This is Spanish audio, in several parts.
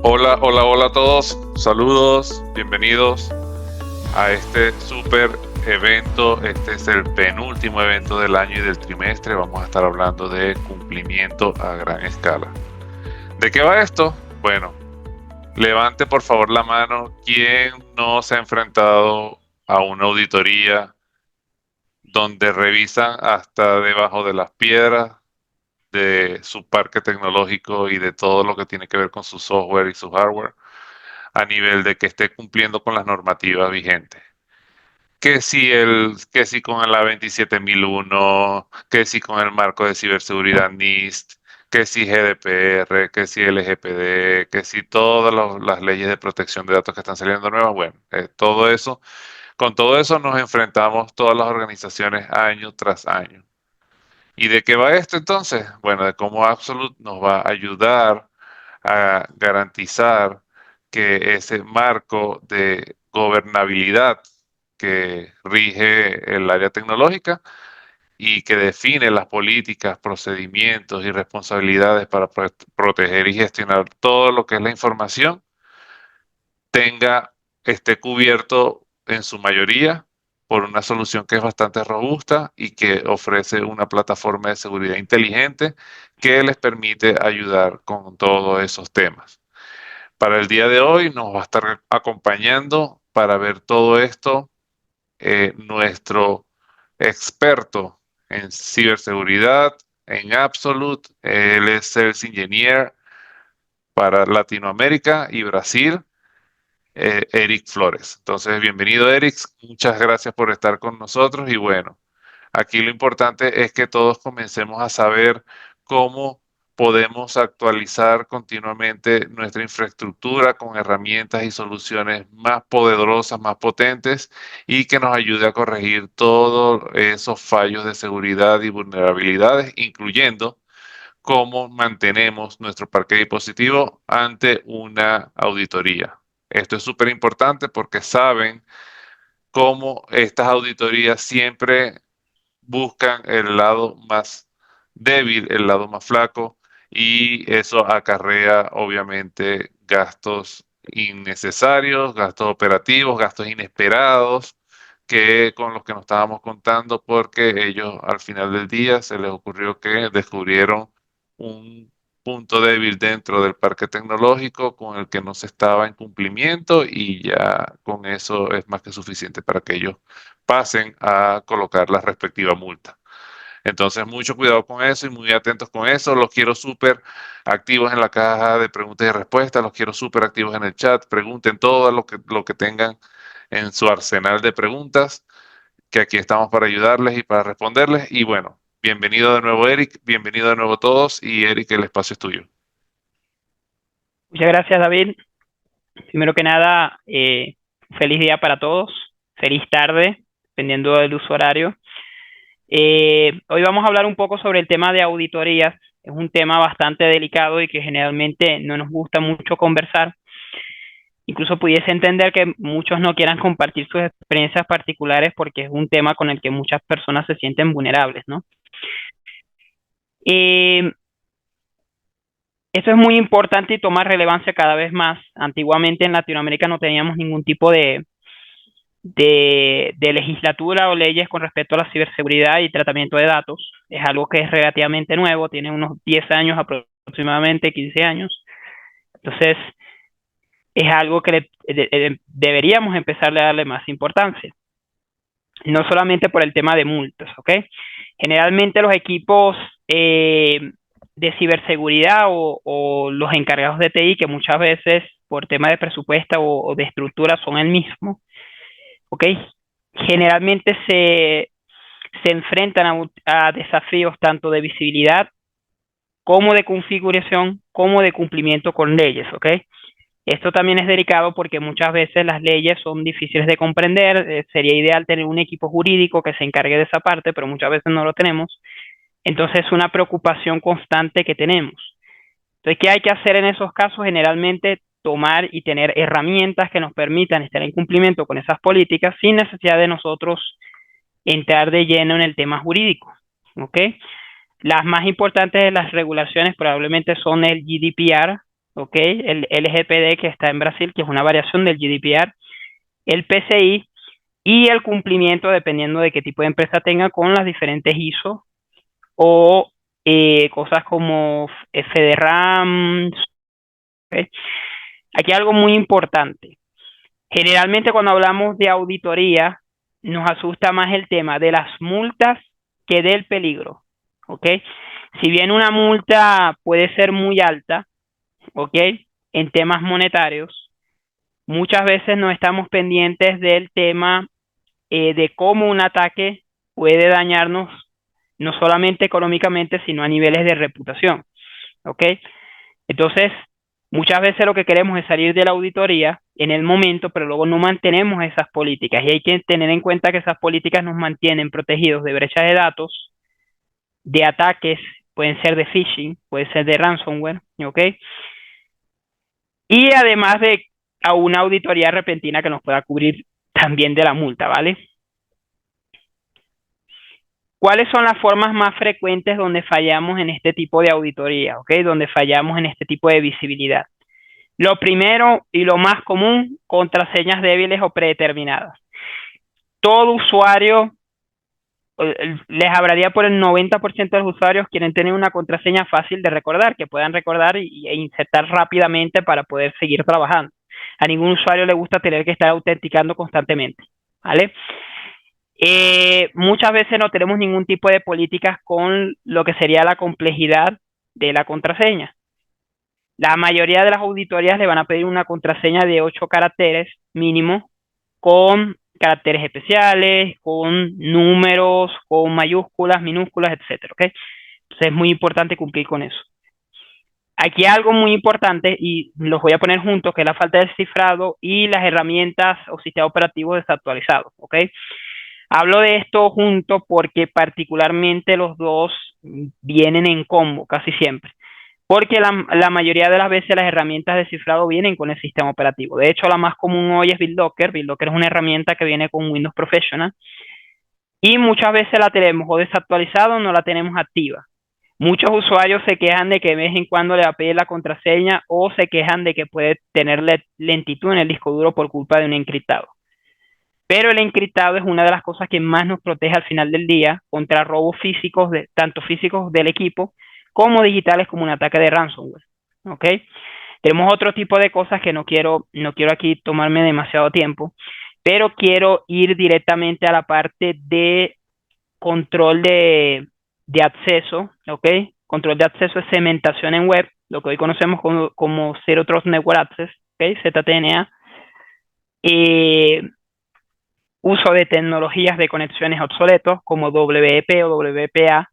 Hola, hola, hola a todos. Saludos, bienvenidos a este super evento. Este es el penúltimo evento del año y del trimestre. Vamos a estar hablando de cumplimiento a gran escala. ¿De qué va esto? Bueno, levante por favor la mano. ¿Quién no se ha enfrentado a una auditoría donde revisan hasta debajo de las piedras de su parque tecnológico y de todo lo que tiene que ver con su software y su hardware, a nivel de que esté cumpliendo con las normativas vigentes? Que si con la 27001, que si con el marco de ciberseguridad NIST, que si GDPR, que si LGPD, que si todas las leyes de protección de datos que están saliendo nuevas. Bueno, con todo eso nos enfrentamos todas las organizaciones año tras año. ¿Y de qué va esto entonces? Bueno, de cómo Absolute nos va a ayudar a garantizar que ese marco de gobernabilidad que rige el área tecnológica y que define las políticas, procedimientos y responsabilidades para proteger y gestionar todo lo que es la información, esté cubierto en su mayoría por una solución que es bastante robusta y que ofrece una plataforma de seguridad inteligente que les permite ayudar con todos esos temas. Para el día de hoy nos va a estar acompañando para ver todo esto nuestro experto en ciberseguridad, en Absolute. Él es Sales Engineer para Latinoamérica y Brasil, Eric Flores. Entonces, bienvenido, Eric. Muchas gracias por estar con nosotros. Y bueno, aquí lo importante es que todos comencemos a saber cómo podemos actualizar continuamente nuestra infraestructura con herramientas y soluciones más poderosas, más potentes y que nos ayude a corregir todos esos fallos de seguridad y vulnerabilidades, incluyendo cómo mantenemos nuestro parque dispositivo ante una auditoría. Esto es súper importante porque saben cómo estas auditorías siempre buscan el lado más débil, el lado más flaco, y eso acarrea obviamente gastos innecesarios, gastos operativos, gastos inesperados, que con los que nos estábamos contando, porque ellos al final del día se les ocurrió que descubrieron un punto débil dentro del parque tecnológico con el que no se estaba en cumplimiento, y ya con eso es más que suficiente para que ellos pasen a colocar la respectiva multa. Entonces, mucho cuidado con eso y muy atentos con eso. Los quiero súper activos en la caja de preguntas y respuestas, los quiero súper activos en el chat. Pregunten todo lo que tengan en su arsenal de preguntas, que aquí estamos para ayudarles y para responderles. Y bueno, bienvenido de nuevo, Eric, bienvenido de nuevo todos, y Eric, el espacio es tuyo. Muchas gracias, David. Primero que nada, feliz día para todos, feliz tarde, dependiendo del uso horario. Hoy vamos a hablar un poco sobre el tema de auditorías. Es un tema bastante delicado y que generalmente no nos gusta mucho conversar. Incluso pudiese entender que muchos no quieran compartir sus experiencias particulares porque es un tema con el que muchas personas se sienten vulnerables, ¿no? Esto es muy importante y toma relevancia cada vez más. Antiguamente en Latinoamérica no teníamos ningún tipo de legislatura o leyes con respecto a la ciberseguridad y tratamiento de datos. Es algo que es relativamente nuevo, tiene unos 10 años aproximadamente, 15 años. Entonces, es algo que deberíamos empezar a darle más importancia. No solamente por el tema de multas, ¿ok? Generalmente los equipos de ciberseguridad o los encargados de TI, que muchas veces por tema de presupuesto o de estructura son el mismo, ¿ok? Generalmente se enfrentan a desafíos tanto de visibilidad como de configuración, como de cumplimiento con leyes, ¿ok? Esto también es delicado porque muchas veces las leyes son difíciles de comprender. Sería ideal tener un equipo jurídico que se encargue de esa parte, pero muchas veces no lo tenemos. Entonces es una preocupación constante que tenemos. Entonces, ¿qué hay que hacer en esos casos? Generalmente tomar y tener herramientas que nos permitan estar en cumplimiento con esas políticas sin necesidad de nosotros entrar de lleno en el tema jurídico, ¿ok? Las más importantes de las regulaciones probablemente son el GDPR, ¿ok? El LGPD que está en Brasil, que es una variación del GDPR, el PCI y el cumplimiento, dependiendo de qué tipo de empresa tenga, con las diferentes ISO o cosas como FedRAM. ¿Ok? Aquí algo muy importante. Generalmente cuando hablamos de auditoría, nos asusta más el tema de las multas que del peligro. ¿Ok? Si bien una multa puede ser muy alta, ¿ok? En temas monetarios, muchas veces no estamos pendientes del tema de cómo un ataque puede dañarnos no solamente económicamente, sino a niveles de reputación. ¿Ok? Entonces, muchas veces lo que queremos es salir de la auditoría en el momento, pero luego no mantenemos esas políticas. Y hay que tener en cuenta que esas políticas nos mantienen protegidos de brechas de datos, de ataques, pueden ser de phishing, puede ser de ransomware, ¿ok? Y además de a una auditoría repentina que nos pueda cubrir también de la multa, ¿vale? ¿Cuáles son las formas más frecuentes donde fallamos en este tipo de auditoría, ¿ok? Donde fallamos en este tipo de visibilidad. Lo primero y lo más común, contraseñas débiles o predeterminadas. Todo usuario, les hablaría por el 90% de los usuarios quieren tener una contraseña fácil de recordar, que puedan recordar e insertar rápidamente para poder seguir trabajando. A ningún usuario le gusta tener que estar autenticando constantemente, ¿vale? Muchas veces no tenemos ningún tipo de políticas con lo que sería la complejidad de la contraseña. La mayoría de las auditorías le van a pedir una contraseña de 8 caracteres mínimo, con caracteres especiales, con números, con mayúsculas, minúsculas, etcétera, ¿ok? Entonces es muy importante cumplir con eso. Aquí hay algo muy importante y los voy a poner juntos, que es la falta de cifrado y las herramientas o sistemas operativos desactualizados, ¿ok? Hablo de esto junto porque particularmente los dos vienen en combo casi siempre. Porque la mayoría de las veces las herramientas de cifrado vienen con el sistema operativo. De hecho, la más común hoy es BitLocker. BitLocker es una herramienta que viene con Windows Professional. Y muchas veces la tenemos o desactualizada o no la tenemos activa. Muchos usuarios se quejan de que de vez en cuando le va a pedir la contraseña o se quejan de que puede tener lentitud en el disco duro por culpa de un encriptado. Pero el encriptado es una de las cosas que más nos protege al final del día contra robos físicos, tanto físicos del equipo como digitales, como un ataque de ransomware. ¿Ok? Tenemos otro tipo de cosas que no quiero aquí tomarme demasiado tiempo, pero quiero ir directamente a la parte de control de acceso. ¿Ok? Control de acceso es segmentación en web, lo que hoy conocemos como Zero Trust Network Access, ¿ok? ZTNA. Eh, Uso de tecnologías de conexiones obsoletos como WEP o WPA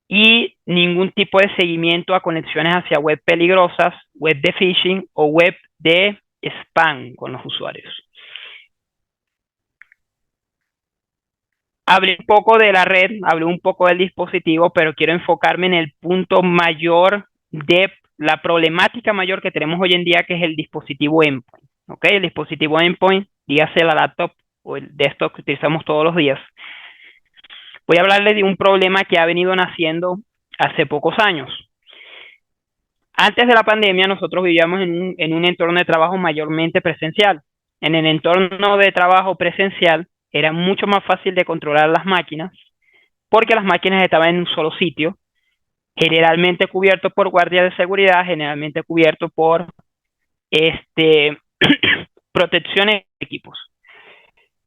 y ningún tipo de seguimiento a conexiones hacia web peligrosas, web de phishing o web de spam con los usuarios. Hablé un poco de la red, hablé un poco del dispositivo, pero quiero enfocarme en el punto mayor de la problemática mayor que tenemos hoy en día, que es el dispositivo endpoint. ¿Ok? El dispositivo endpoint, dígase la laptop o el desktop que utilizamos todos los días. Voy a hablarles de un problema que ha venido naciendo hace pocos años. Antes de la pandemia, nosotros vivíamos en un entorno de trabajo mayormente presencial. En el entorno de trabajo presencial era mucho más fácil de controlar las máquinas porque las máquinas estaban en un solo sitio, generalmente cubierto por guardias de seguridad, generalmente cubierto por protecciones de equipos.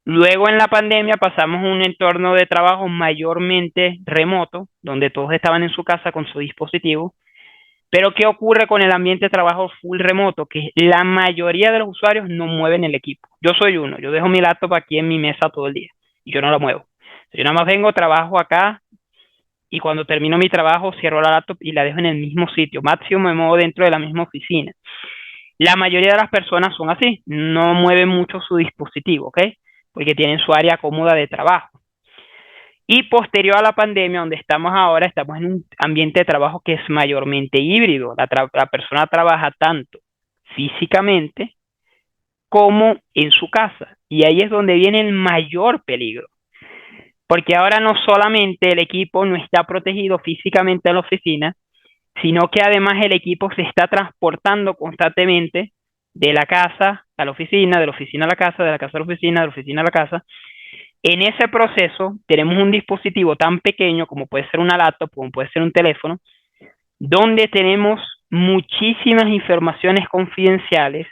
Luego en la pandemia pasamos a un entorno de trabajo mayormente remoto, donde todos estaban en su casa con su dispositivo. Pero ¿qué ocurre con el ambiente de trabajo full remoto? Que la mayoría de los usuarios no mueven el equipo. Yo soy uno, yo dejo mi laptop aquí en mi mesa todo el día y yo no lo muevo. Yo nada más vengo, trabajo acá y cuando termino mi trabajo cierro la laptop y la dejo en el mismo sitio. Máximo me muevo dentro de la misma oficina. La mayoría de las personas son así, no mueven mucho su dispositivo, ¿ok? Porque tienen su área cómoda de trabajo. Y posterior a la pandemia, donde estamos ahora, estamos en un ambiente de trabajo que es mayormente híbrido. La persona trabaja tanto físicamente como en su casa. Y ahí es donde viene el mayor peligro. Porque ahora no solamente el equipo no está protegido físicamente en la oficina, sino que además el equipo se está transportando constantemente de la casa a la oficina, de la oficina a la casa, de la casa a la oficina, de la oficina a la casa. En ese proceso tenemos un dispositivo tan pequeño como puede ser una laptop, como puede ser un teléfono, donde tenemos muchísimas informaciones confidenciales,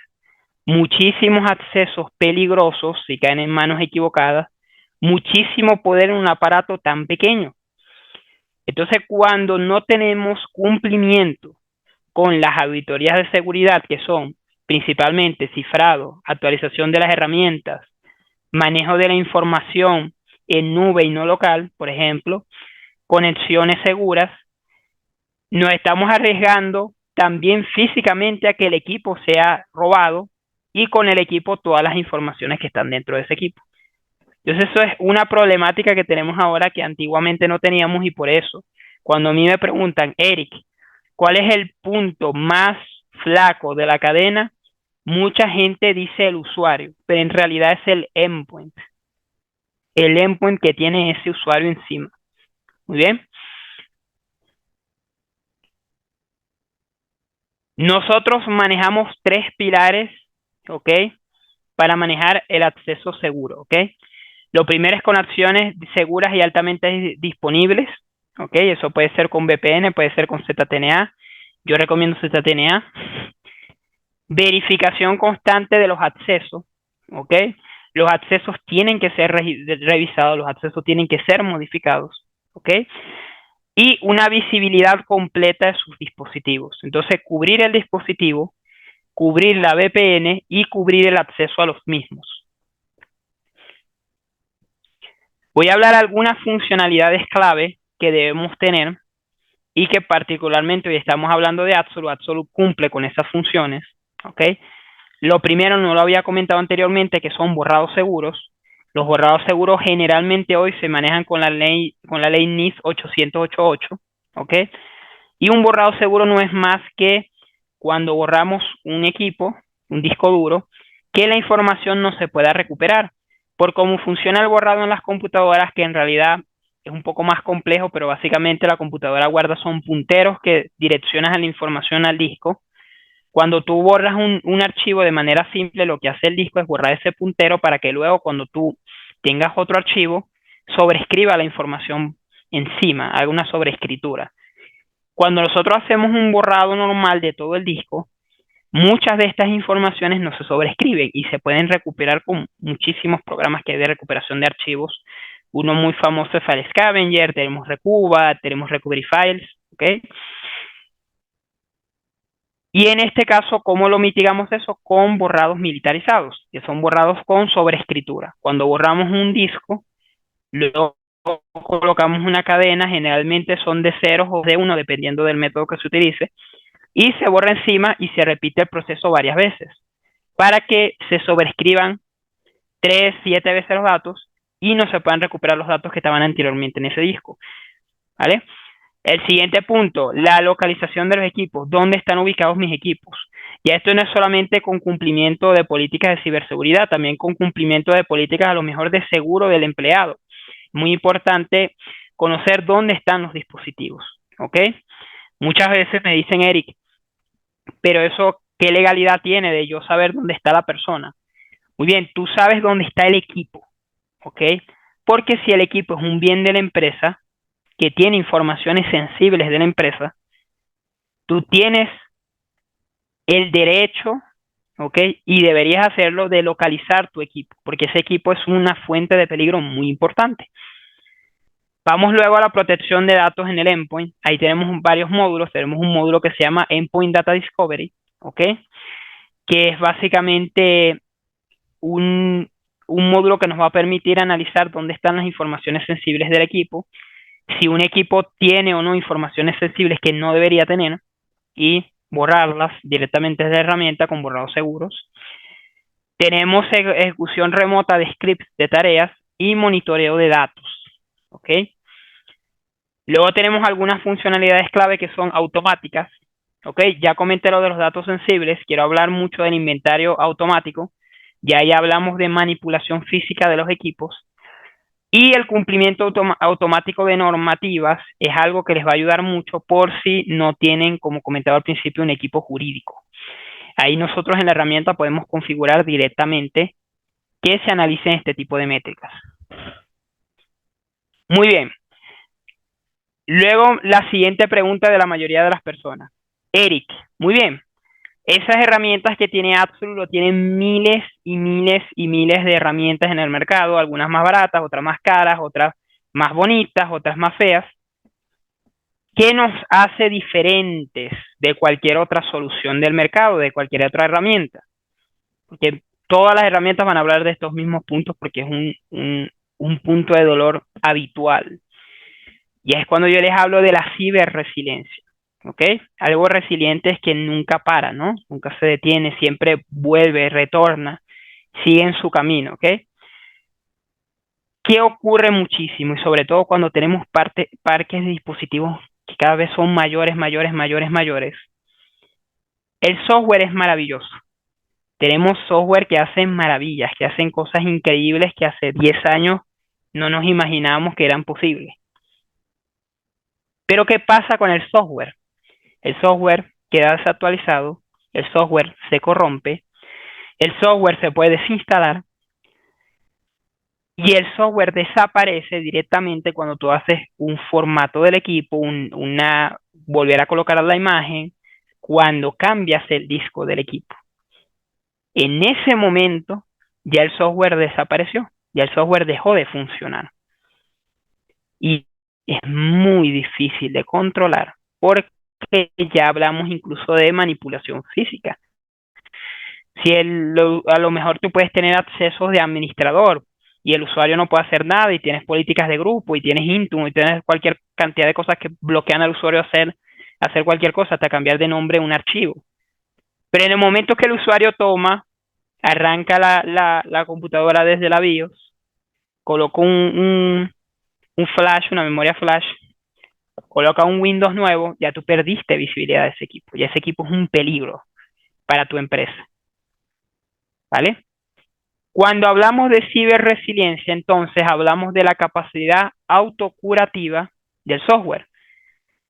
muchísimos accesos peligrosos si caen en manos equivocadas, muchísimo poder en un aparato tan pequeño. Entonces, cuando no tenemos cumplimiento con las auditorías de seguridad, que son principalmente cifrado, actualización de las herramientas, manejo de la información en nube y no local, por ejemplo, conexiones seguras, nos estamos arriesgando también físicamente a que el equipo sea robado y con el equipo todas las informaciones que están dentro de ese equipo. Entonces eso es una problemática que tenemos ahora que antiguamente no teníamos, y por eso cuando a mí me preguntan, Eric, ¿cuál es el punto más flaco de la cadena? Mucha gente dice el usuario, pero en realidad es el endpoint que tiene ese usuario encima. Muy bien. Nosotros manejamos 3 pilares, ¿ok? Para manejar el acceso seguro, ¿ok? Lo primero es con acciones seguras y altamente disponibles, ¿ok? Eso puede ser con VPN, puede ser con ZTNA. Yo recomiendo ZTNA. Verificación constante de los accesos, ¿ok? Los accesos tienen que ser revisados, los accesos tienen que ser modificados, ¿ok? Y una visibilidad completa de sus dispositivos. Entonces, cubrir el dispositivo, cubrir la VPN y cubrir el acceso a los mismos. Voy a hablar de algunas funcionalidades clave que debemos tener y que particularmente hoy estamos hablando de Absolute. Absolute cumple con esas funciones, ¿ok? Lo primero, no lo había comentado anteriormente, que son borrados seguros. Los borrados seguros generalmente hoy se manejan con la ley NIS 888, ¿ok? Y un borrado seguro no es más que cuando borramos un equipo, un disco duro, que la información no se pueda recuperar. Por cómo funciona el borrado en las computadoras, que en realidad es un poco más complejo, pero básicamente la computadora guarda son punteros que direccionas a la información al disco. Cuando tú borras un archivo de manera simple, lo que hace el disco es borrar ese puntero para que luego cuando tú tengas otro archivo, sobrescriba la información encima, haga una sobreescritura. Cuando nosotros hacemos un borrado normal de todo el disco, muchas de estas informaciones no se sobrescriben y se pueden recuperar con muchísimos programas que hay de recuperación de archivos. Uno muy famoso es File Scavenger, tenemos Recuba, tenemos Recovery Files, ¿ok? Y en este caso, ¿cómo lo mitigamos eso? Con borrados militarizados, que son borrados con sobreescritura. Cuando borramos un disco, luego colocamos una cadena, generalmente son de ceros o de uno, dependiendo del método que se utilice, y se borra encima y se repite el proceso varias veces, para que se sobrescriban 3, 7 veces los datos y no se puedan recuperar los datos que estaban anteriormente en ese disco, ¿vale? El siguiente punto, la localización de los equipos. ¿Dónde están ubicados mis equipos? Y esto no es solamente con cumplimiento de políticas de ciberseguridad, también con cumplimiento de políticas a lo mejor de seguro del empleado. Muy importante conocer dónde están los dispositivos, ¿ok? Muchas veces me dicen, Eric, pero eso, ¿qué legalidad tiene de yo saber dónde está la persona? Muy bien, tú sabes dónde está el equipo, ¿ok? Porque si el equipo es un bien de la empresa, que tiene informaciones sensibles de la empresa, tú tienes el derecho, ¿ok? Y deberías hacerlo de localizar tu equipo, porque ese equipo es una fuente de peligro muy importante. Vamos luego a la protección de datos en el endpoint. Ahí tenemos varios módulos. Tenemos un módulo que se llama Endpoint Data Discovery, ¿ok? Que es básicamente un módulo que nos va a permitir analizar dónde están las informaciones sensibles del equipo, si un equipo tiene o no informaciones sensibles que no debería tener, y borrarlas directamente desde la herramienta con borrados seguros. Tenemos ejecución remota de scripts de tareas y monitoreo de datos, ¿ok? Luego tenemos algunas funcionalidades clave que son automáticas, ¿ok? Ya comenté lo de los datos sensibles, quiero hablar mucho del inventario automático, ya hablamos de manipulación física de los equipos. Y el cumplimiento automático de normativas es algo que les va a ayudar mucho por si no tienen, como comentaba al principio, un equipo jurídico. Ahí nosotros en la herramienta podemos configurar directamente que se analicen este tipo de métricas. Muy bien. Luego, la siguiente pregunta de la mayoría de las personas. Eric, muy bien. Esas herramientas que tiene Absolute, tienen miles y miles y miles de herramientas en el mercado, algunas más baratas, otras más caras, otras más bonitas, otras más feas. ¿Qué nos hace diferentes de cualquier otra solución del mercado, de cualquier otra herramienta? Porque todas las herramientas van a hablar de estos mismos puntos porque es un punto de dolor habitual. Y es cuando yo les hablo de la ciberresiliencia. ¿Ok? Algo resiliente es que nunca para, ¿no? Nunca se detiene, siempre vuelve, retorna, sigue en su camino, ¿ok? ¿Qué ocurre muchísimo? Y sobre todo cuando tenemos parques de dispositivos que cada vez son mayores, mayores, mayores, mayores. El software es maravilloso. Tenemos software que hacen maravillas, que hacen cosas increíbles que hace 10 años no nos imaginábamos que eran posibles. Pero ¿qué pasa con el software? El software queda desactualizado, el software se corrompe, el software se puede desinstalar y el software desaparece directamente cuando tú haces un formato del equipo, volver a colocar la imagen, cuando cambias el disco del equipo. En ese momento ya el software desapareció, ya el software dejó de funcionar. Y es muy difícil de controlar porque ya hablamos incluso de manipulación física. Si a lo mejor tú puedes tener accesos de administrador y el usuario no puede hacer nada y tienes políticas de grupo y tienes Intune y tienes cualquier cantidad de cosas que bloquean al usuario hacer cualquier cosa, hasta cambiar de nombre un archivo. Pero en el momento que el usuario arranca la computadora desde la BIOS, coloca un flash, una memoria flash, coloca un Windows nuevo, ya tú perdiste visibilidad de ese equipo. Ya ese equipo es un peligro para tu empresa. ¿Vale? Cuando hablamos de ciberresiliencia, entonces hablamos de la capacidad autocurativa del software.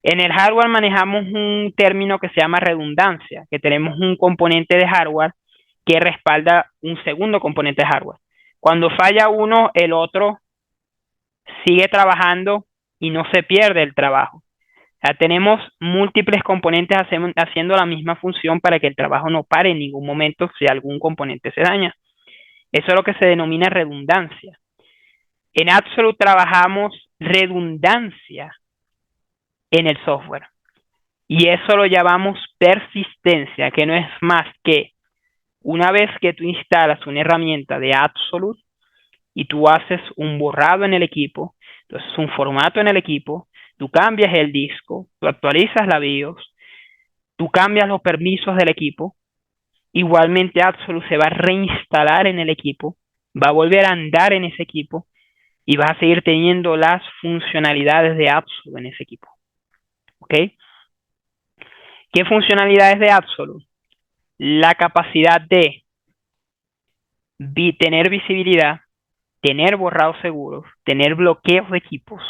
En el hardware manejamos un término que se llama redundancia, que tenemos un componente de hardware que respalda un segundo componente de hardware. Cuando falla uno, el otro sigue trabajando y no se pierde el trabajo. O sea, tenemos múltiples componentes haciendo la misma función para que el trabajo no pare en ningún momento si algún componente se daña. Eso es lo que se denomina redundancia. En Absolute trabajamos redundancia en el software. Y eso lo llamamos persistencia, que no es más que una vez que tú instalas una herramienta de Absolute y tú haces un borrado en el equipo, entonces un formato en el equipo, tú cambias el disco, tú actualizas la BIOS, tú cambias los permisos del equipo, igualmente Absolute se va a reinstalar en el equipo, va a volver a andar en ese equipo y vas a seguir teniendo las funcionalidades de Absolute en ese equipo. ¿Ok? ¿Qué funcionalidades de Absolute? La capacidad de tener visibilidad, tener borrados seguros, tener bloqueos de equipos,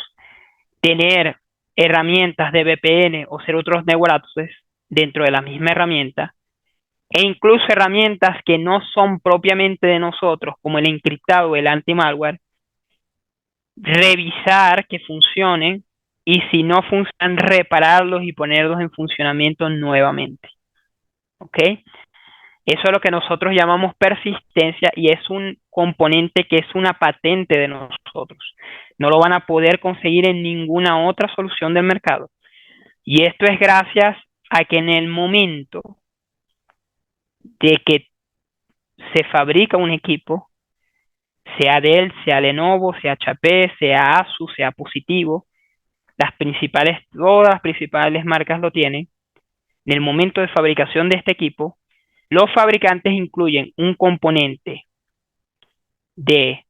tener herramientas de VPN o ser otros network access dentro de la misma herramienta, e incluso herramientas que no son propiamente de nosotros, como el encriptado o el anti-malware, revisar que funcionen y si no funcionan, repararlos y ponerlos en funcionamiento nuevamente. ¿Ok? Eso es lo que nosotros llamamos persistencia y es un componente que es una patente de nosotros. No lo van a poder conseguir en ninguna otra solución del mercado. Y esto es gracias a que en el momento de que se fabrica un equipo, sea Dell, sea Lenovo, sea HP, sea Asus, sea Positivo, todas las principales marcas lo tienen. En el momento de fabricación de este equipo, los fabricantes incluyen un componente de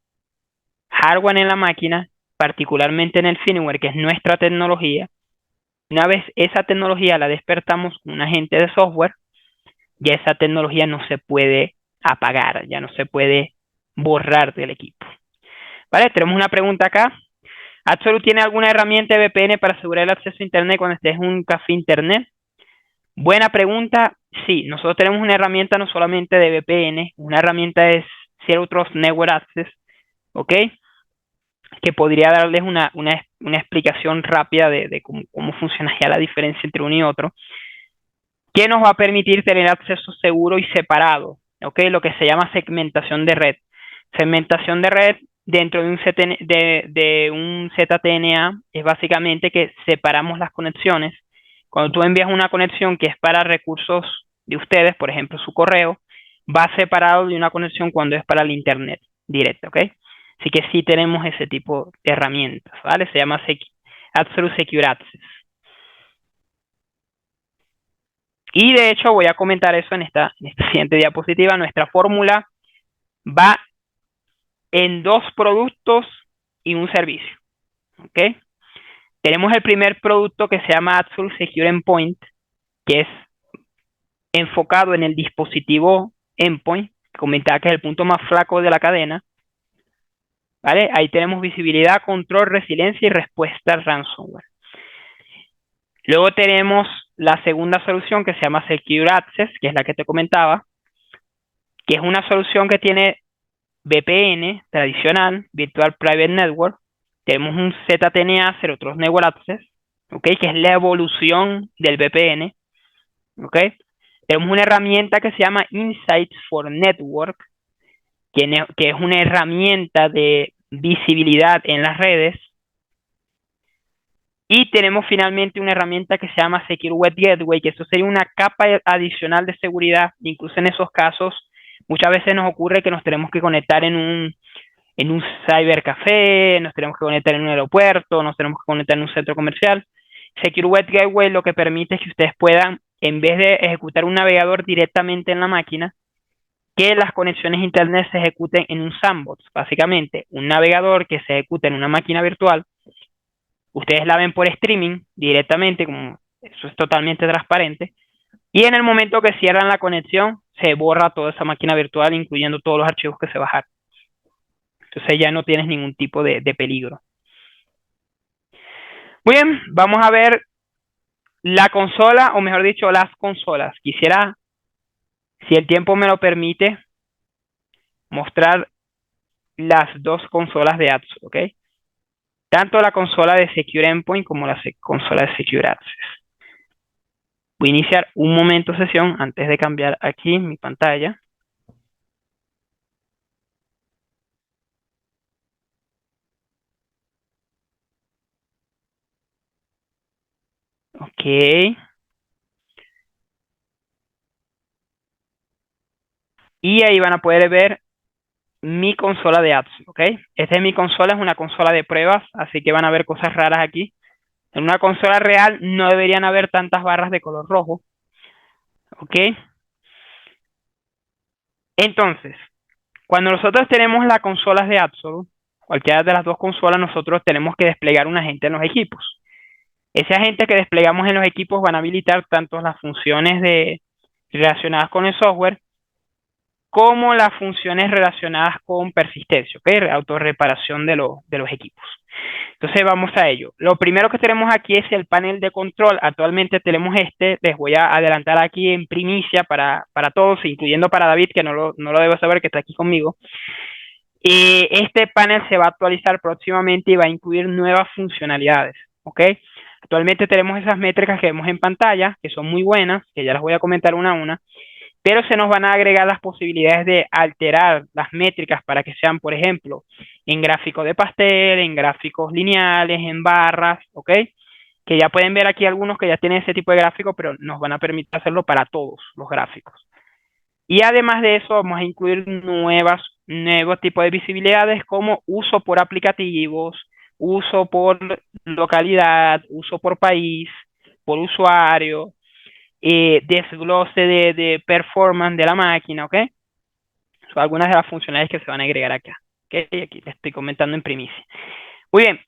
hardware en la máquina, particularmente en el firmware, que es nuestra tecnología. Una vez esa tecnología la despertamos con un agente de software, ya esa tecnología no se puede apagar, ya no se puede borrar del equipo. ¿Vale? Tenemos una pregunta acá. ¿Absolute tiene alguna herramienta de VPN para asegurar el acceso a Internet cuando estés en un café Internet? Buena pregunta. Sí, nosotros tenemos una herramienta no solamente de VPN, una herramienta es Zero Trust Network Access, ¿ok? Que podría darles una explicación rápida de cómo funcionaría la diferencia entre uno y otro, que nos va a permitir tener acceso seguro y separado, ¿ok? Lo que se llama segmentación de red. Segmentación de red dentro de un ZTNA es básicamente que separamos las conexiones. Cuando tú envías una conexión que es para recursos de ustedes, por ejemplo su correo, va separado de una conexión cuando es para el Internet directo, ¿ok? Así que sí tenemos ese tipo de herramientas, ¿vale? Se llama Absolute Secure Access. Y de hecho voy a comentar eso en esta siguiente diapositiva. Nuestra fórmula va en 2 productos y un servicio, ¿ok? Tenemos el primer producto que se llama Absolute Secure Endpoint, que es enfocado en el dispositivo endpoint, comentaba que es el punto más flaco de la cadena, ¿vale? Ahí tenemos visibilidad, control, resiliencia y respuesta al ransomware. Luego tenemos la segunda solución que se llama Secure Access, que es la que te comentaba, que es una solución que tiene VPN tradicional, Virtual Private Network. Tenemos un ZTNA, Zero Trust Network Access, ¿ok? Que es la evolución del VPN, ¿ok? Tenemos una herramienta que se llama Insights for Network, que es una herramienta de visibilidad en las redes. Y tenemos finalmente una herramienta que se llama Secure Web Gateway, que eso sería una capa adicional de seguridad. Incluso en esos casos, muchas veces nos ocurre que nos tenemos que conectar en un cybercafé, nos tenemos que conectar en un aeropuerto, nos tenemos que conectar en un centro comercial. Secure Web Gateway lo que permite es que ustedes puedan, en vez de ejecutar un navegador directamente en la máquina, que las conexiones a Internet se ejecuten en un sandbox, básicamente un navegador que se ejecuta en una máquina virtual. Ustedes la ven por streaming directamente, como eso es totalmente transparente, y en el momento que cierran la conexión, se borra toda esa máquina virtual, incluyendo todos los archivos que se bajaron. Entonces ya no tienes ningún tipo de peligro. Muy bien, vamos a ver la consola, o mejor dicho, las consolas. Quisiera, si el tiempo me lo permite, mostrar las 2 consolas de Absolute, ¿ok? Tanto la consola de Secure Endpoint como la consola de Secure Access. Voy a iniciar un momento sesión antes de cambiar aquí mi pantalla. Ok. Y ahí van a poder ver mi consola de Absolute, ¿ok? Esta es mi consola, es una consola de pruebas, así que van a ver cosas raras aquí. En una consola real no deberían haber tantas barras de color rojo, ¿ok? Entonces, cuando nosotros tenemos las consolas de Absolute, cualquiera de las 2 consolas, nosotros tenemos que desplegar un agente en los equipos. Ese agente que desplegamos en los equipos van a habilitar tanto las funciones relacionadas con el software como las funciones relacionadas con persistencia, ¿ok? Autorreparación de los equipos. Entonces vamos a ello. Lo primero que tenemos aquí es el panel de control. Actualmente tenemos les voy a adelantar aquí en primicia para todos, incluyendo para David, que no lo debe saber, que está aquí conmigo. Este panel se va a actualizar próximamente y va a incluir nuevas funcionalidades, ¿ok? Actualmente tenemos esas métricas que vemos en pantalla, que son muy buenas, que ya las voy a comentar una a una, pero se nos van a agregar las posibilidades de alterar las métricas para que sean, por ejemplo, en gráficos de pastel, en gráficos lineales, en barras, ¿ok? Que ya pueden ver aquí algunos que ya tienen ese tipo de gráfico, pero nos van a permitir hacerlo para todos los gráficos. Y además de eso, vamos a incluir nuevos tipos de visibilidades como uso por aplicativos, uso por localidad, uso por país, por usuario, desglose de performance de la máquina, ¿ok? Son algunas de las funcionalidades que se van a agregar acá, ¿ok? Y aquí les estoy comentando en primicia. Muy bien,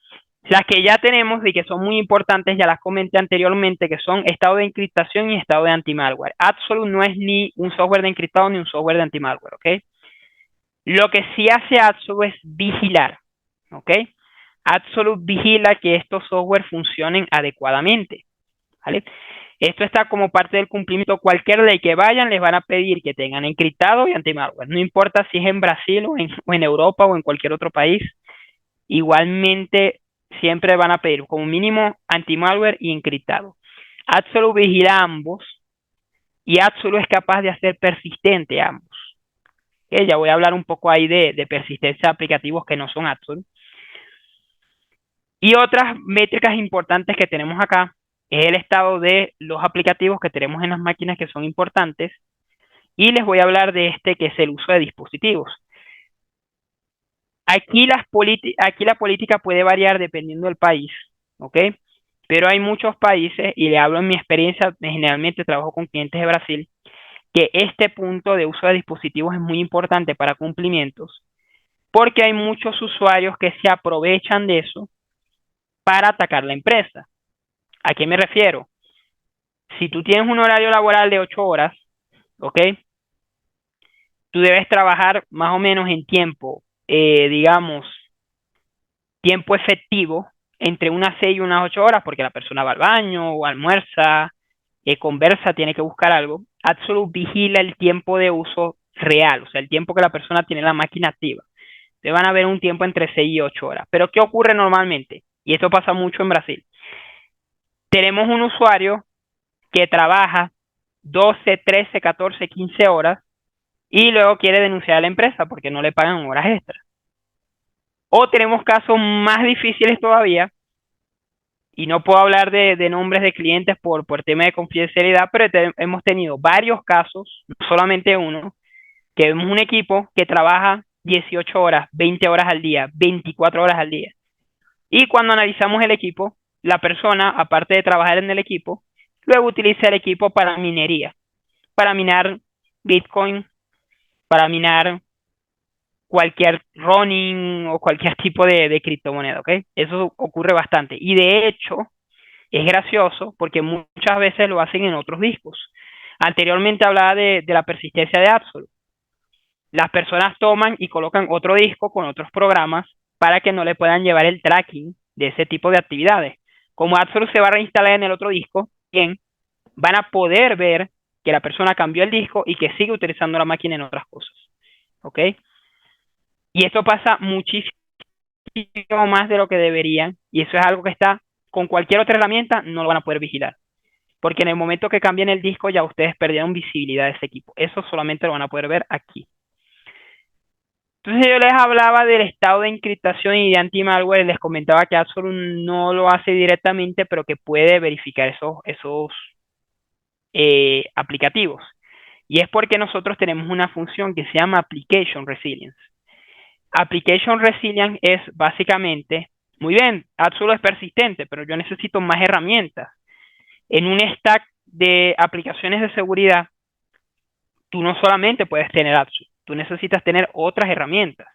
las que ya tenemos y que son muy importantes, ya las comenté anteriormente, que son estado de encriptación y estado de anti-malware. Absolute no es ni un software de encriptado ni un software de anti-malware, ¿ok? Lo que sí hace Absolute es vigilar, ¿ok? Absolute vigila que estos software funcionen adecuadamente, ¿vale? Esto está como parte del cumplimiento. Cualquier ley que vayan, les van a pedir que tengan encriptado y anti-malware. No importa si es en Brasil o en Europa o en cualquier otro país. Igualmente, siempre van a pedir como mínimo anti-malware y encriptado. Absolute vigila ambos y Absolute es capaz de hacer persistente ambos. Ya voy a hablar un poco ahí de persistencia de aplicativos que no son Absolute. Y otras métricas importantes que tenemos acá es el estado de los aplicativos que tenemos en las máquinas que son importantes. Y les voy a hablar de este que es el uso de dispositivos. Aquí la política puede variar dependiendo del país, ¿ok? Pero hay muchos países, y le hablo en mi experiencia, generalmente trabajo con clientes de Brasil, que este punto de uso de dispositivos es muy importante para cumplimientos, porque hay muchos usuarios que se aprovechan de eso para atacar la empresa. ¿A qué me refiero? Si tú tienes un horario laboral de 8 horas, ¿ok? Tú debes trabajar más o menos en tiempo, digamos, tiempo efectivo entre unas 6 y unas 8 horas, porque la persona va al baño o almuerza, conversa, tiene que buscar algo. Absolute vigila el tiempo de uso real, o sea, el tiempo que la persona tiene la máquina activa. Te van a ver un tiempo entre 6 y 8 horas. Pero ¿qué ocurre normalmente? Y esto pasa mucho en Brasil. Tenemos un usuario que trabaja 12, 13, 14, 15 horas y luego quiere denunciar a la empresa porque no le pagan horas extras. O tenemos casos más difíciles todavía, y no puedo hablar de nombres de clientes por tema de confidencialidad, pero hemos tenido varios casos, no solamente uno, que vemos un equipo que trabaja 18 horas, 20 horas al día, 24 horas al día. Y cuando analizamos el equipo, la persona, aparte de trabajar en el equipo, luego utiliza el equipo para minería, para minar Bitcoin, para minar cualquier running o cualquier tipo de criptomoneda, ¿ok? Eso ocurre bastante. Y de hecho, es gracioso porque muchas veces lo hacen en otros discos. Anteriormente hablaba de la persistencia de Absolute. Las personas toman y colocan otro disco con otros programas para que no le puedan llevar el tracking de ese tipo de actividades. Como Absolute se va a reinstalar en el otro disco, bien, van a poder ver que la persona cambió el disco y que sigue utilizando la máquina en otras cosas. ¿Ok? Y esto pasa muchísimo más de lo que deberían, y eso es algo que está con cualquier otra herramienta, no lo van a poder vigilar. Porque en el momento que cambien el disco, ya ustedes perdieron visibilidad de ese equipo. Eso solamente lo van a poder ver aquí. Entonces yo les hablaba del estado de encriptación y de anti-malware, les comentaba que Absolute no lo hace directamente, pero que puede verificar esos aplicativos. Y es porque nosotros tenemos una función que se llama Application Resilience. Application Resilience es básicamente, muy bien, Absolute es persistente, pero yo necesito más herramientas. En un stack de aplicaciones de seguridad, tú no solamente puedes tener Absolute, tú necesitas tener otras herramientas.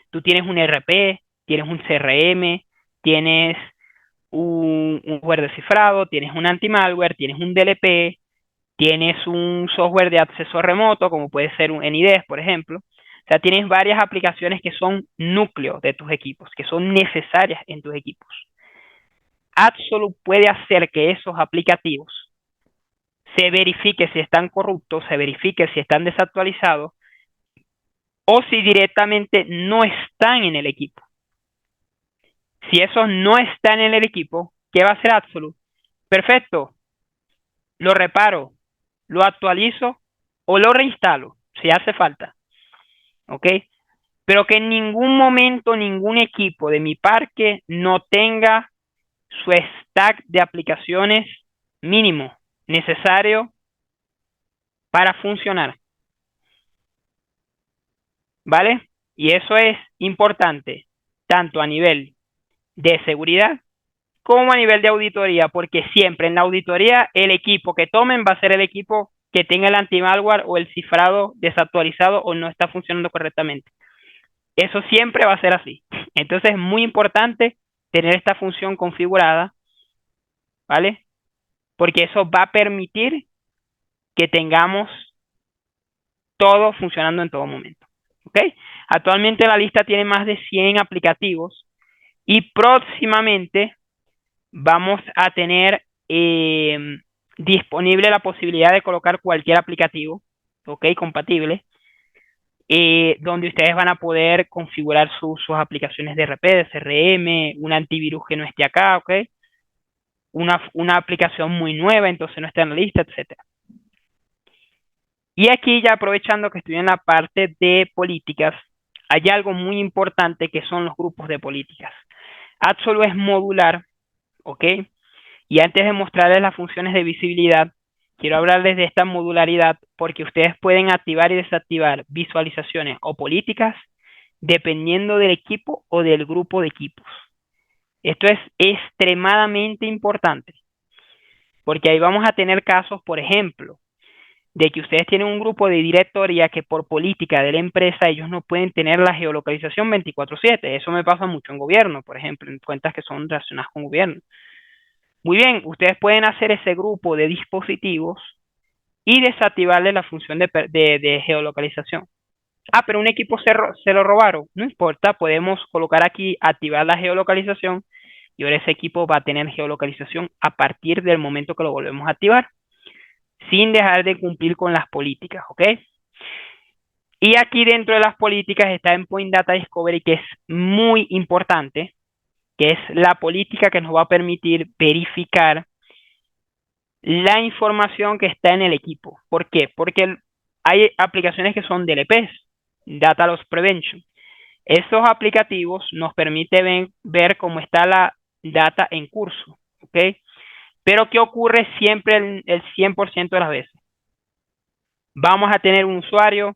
Tú tienes un RP, tienes un CRM, tienes un software de cifrado, tienes un anti-malware, tienes un DLP, tienes un software de acceso remoto, como puede ser un NIDES, por ejemplo. O sea, tienes varias aplicaciones que son núcleos de tus equipos, que son necesarias en tus equipos. Absolute puede hacer que esos aplicativos se verifique si están corruptos, se verifique si están desactualizados o si directamente no están en el equipo. Si esos no están en el equipo, ¿qué va a hacer Absolute? Perfecto, lo reparo, lo actualizo o lo reinstalo si hace falta. ¿Ok? Pero que en ningún momento ningún equipo de mi parque no tenga su stack de aplicaciones mínimo necesario para funcionar. ¿Vale? Y eso es importante, tanto a nivel de seguridad como a nivel de auditoría, porque siempre en la auditoría el equipo que tomen va a ser el equipo que tenga el anti-malware o el cifrado desactualizado o no está funcionando correctamente. Eso siempre va a ser así. Entonces es muy importante tener esta función configurada, ¿vale? Porque eso va a permitir que tengamos todo funcionando en todo momento. ¿Ok? Actualmente la lista tiene más de 100 aplicativos Y próximamente vamos a tener disponible la posibilidad de colocar cualquier aplicativo, ok, compatible, donde ustedes van a poder configurar sus aplicaciones de RP, de CRM, un antivirus que no esté acá, ok, una aplicación muy nueva, entonces no está en la lista, etcétera. Y aquí ya aprovechando que estoy en la parte de políticas, hay algo muy importante que son los grupos de políticas. Absolu es modular, ¿ok? Y antes de mostrarles las funciones de visibilidad, quiero hablarles de esta modularidad porque ustedes pueden activar y desactivar visualizaciones o políticas dependiendo del equipo o del grupo de equipos. Esto es extremadamente importante porque ahí vamos a tener casos, por ejemplo, de que ustedes tienen un grupo de directoría que por política de la empresa ellos no pueden tener la geolocalización 24/7. Eso me pasa mucho en gobierno, por ejemplo, en cuentas que son relacionadas con gobierno. Muy bien, ustedes pueden hacer ese grupo de dispositivos y desactivarle la función de geolocalización. Ah, pero un equipo se lo robaron. No importa, podemos colocar aquí, activar la geolocalización y ahora ese equipo va a tener geolocalización a partir del momento que lo volvemos a activar, sin dejar de cumplir con las políticas, ¿ok? Y aquí dentro de las políticas está Endpoint Data Discovery, que es muy importante, que es la política que nos va a permitir verificar la información que está en el equipo. ¿Por qué? Porque hay aplicaciones que son DLPs, Data Loss Prevention. Estos aplicativos nos permiten ver cómo está la data en curso, ¿ok? Pero ¿qué ocurre siempre el 100% de las veces? Vamos a tener un usuario